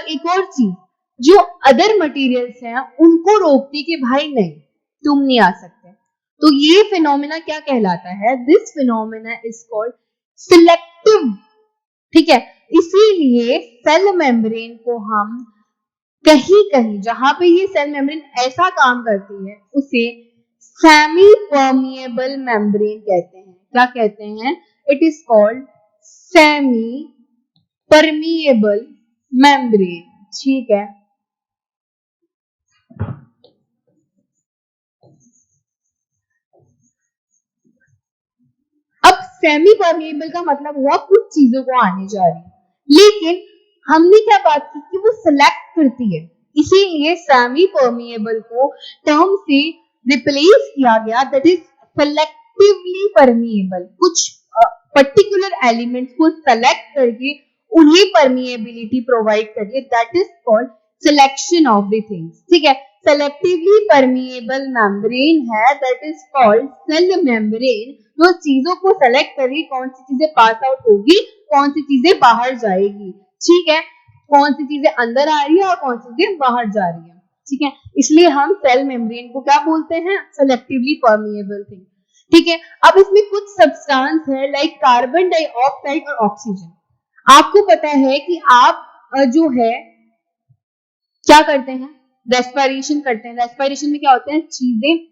[SPEAKER 1] एक और चीज, जो अदर मटेरियल्स हैं उनको रोकती कि भाई नहीं तुम नहीं आ सकते। तो ये फिनोमेना क्या कहलाता है, this phenomena is called selective, ठीक है। इसीलिए सेल मेम्ब्रेन को हम कहीं कहीं जहां पे ये सेल मेम्ब्रेन ऐसा काम करती है उसे सेमी परमिएबल मेम्ब्रेन कहते हैं, क्या कहते हैं, it is called semi permeable membrane, ठीक है। अब सेमी परमिएबल का मतलब हुआ कुछ चीजों को आने जा रही है, लेकिन हमने क्या बात की कि वो सिलेक्ट करती है, इसीलिए सेमी परमिएबल को टर्म से रिप्लेस किया गया, दैट इज सेलेक्टिवली परमिएबल, कुछ पर्टिकुलर एलिमेंट्स को सेलेक्ट करके उन्हें परमिएबिलिटी प्रोवाइड करिए, that is called selection of the things, ठीक है। सेलेक्टिवली परमिएबल मेम्ब्रेन है, that is called cell membrane, जो चीजों को सेलेक्ट करेगी कौन सी चीजें पास आउट होगी, कौन सी चीजें बाहर जाएगी, ठीक है, कौन सी चीजें अंदर आ रही है और कौन सी चीजें बाहर जा रही है, ठीक है। इसलिए हम सेल मेम्ब्रेन को क्या बोलते हैं, सेलेक्टिवली परमिएबल थिंग, ठीक है। अब इसमें कुछ सब्सटेंस है लाइक कार्बन डाइऑक्साइड और ऑक्सीजन। आपको पता है कि आप जो है क्या करते हैं, रेस्पिरेशन करते हैं, रेस्पिरेशन में क्या होते हैं, चीजें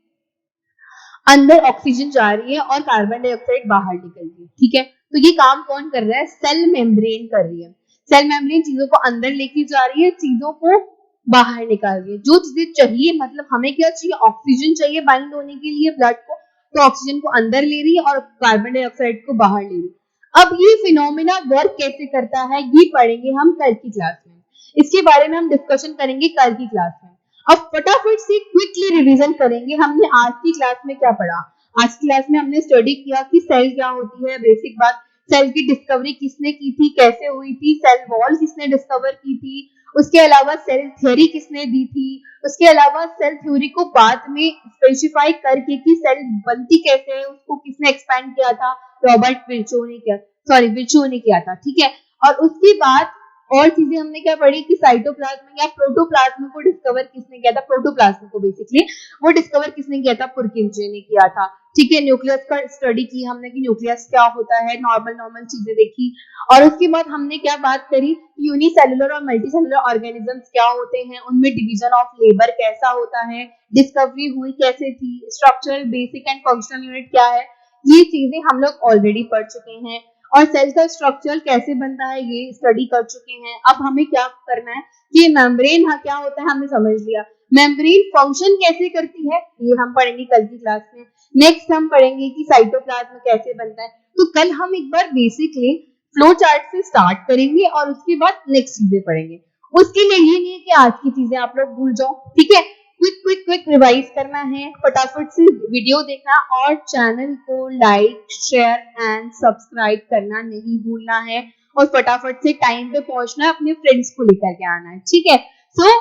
[SPEAKER 1] अंदर ऑक्सीजन जा रही है और कार्बन डाइऑक्साइड बाहर निकल रही है, ठीक है। तो ये काम कौन कर रहा है, सेल मेम्ब्रेन कर रही है, सेल मेम्ब्रेन चीजों को अंदर लेके जा रही है, चीजों को बाहर निकाल रही है। जो चीजें चाहिए, मतलब हमें क्या चाहिए, ऑक्सीजन चाहिए बाइंड होने के लिए ब्लड को, तो ऑक्सीजन को अंदर ले रही है और कार्बन डाइऑक्साइड को बाहर ले रही है। अब ये फिनोमेना वर्क कैसे करता है ये पढ़ेंगे हम कल की क्लास में। इसके बारे में हम डिस्कशन करेंगे कल की क्लास में। अब फटाफट से क्विकली रिवीजन करेंगे हमने आज की क्लास में क्या पढ़ा। आज की क्लास में हमने स्टडी किया कि सेल क्या होती है, बेसिक बात, सेल की डिस्कवरी किसने की थी, कैसे हुई थी, सेल वॉल किसने डिस्कवर की थी, उसके अलावा सेल थ्योरी किसने दी थी, उसके अलावा सेल थ्योरी को बाद में स्पेसिफाई करके कि सेल बनती कैसे है उसको किसने एक्सपैंड किया था, रॉबर्ट विर्चो ने किया, विर्चो ने किया था, ठीक है। और उसके बाद और चीजें हमने क्या पढ़ी कि साइटोप्लाज्म या प्रोटोप्लाज्म को डिस्कवर किसने किया था, प्रोटोप्लाज्म को बेसिकली वो डिस्कवर किसने किया था, पुरकिंजे ने किया था, ठीक है। न्यूक्लियस का स्टडी की हमने कि न्यूक्लियस क्या होता है, नॉर्मल नॉर्मल चीजें देखी। और उसके बाद हमने क्या बात करी, यूनिसेलुलर और मल्टीसेलुलर ऑर्गेनिजम्स क्या होते हैं, उनमें डिवीजन ऑफ लेबर कैसा होता है, डिस्कवरी हुई कैसे थी, structural basic and functional unit क्या है, ये चीजें हम लोग ऑलरेडी पढ़ चुके हैं। और सेल का स्ट्रक्चर कैसे बनता है ये स्टडी कर चुके हैं। अब हमें क्या करना है कि मेम्ब्रेन क्या होता है हमने समझ लिया, मेम्ब्रेन फंक्शन कैसे करती है ये हम पढ़ेंगे कल की क्लास में। नेक्स्ट हम पढ़ेंगे कि साइटोप्लाज्म कैसे बनता है। तो कल हम एक बार बेसिकली फ्लो चार्ट से स्टार्ट करेंगे और उसके बाद नेक्स्ट चीजें पढ़ेंगे। उसके लिए ये नहीं है कि आज की चीजें आप लोग भूल जाओ, ठीक है। क्विक क्विक क्विक रिवाइज करना है, फटाफट से वीडियो देखना और चैनल को लाइक शेयर एंड सब्सक्राइब करना नहीं भूलना है। और फटाफट से टाइम पे पहुंचना है, अपने फ्रेंड्स को लेकर के आना है, ठीक है। सो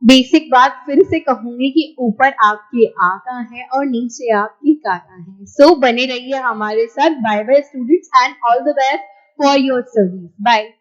[SPEAKER 1] बेसिक बात फिर से कहूंगी कि ऊपर आपके आका है और नीचे आपकी काका है। सो बने रहिए हमारे साथ। Bye bye students and all the best for your studies. Bye.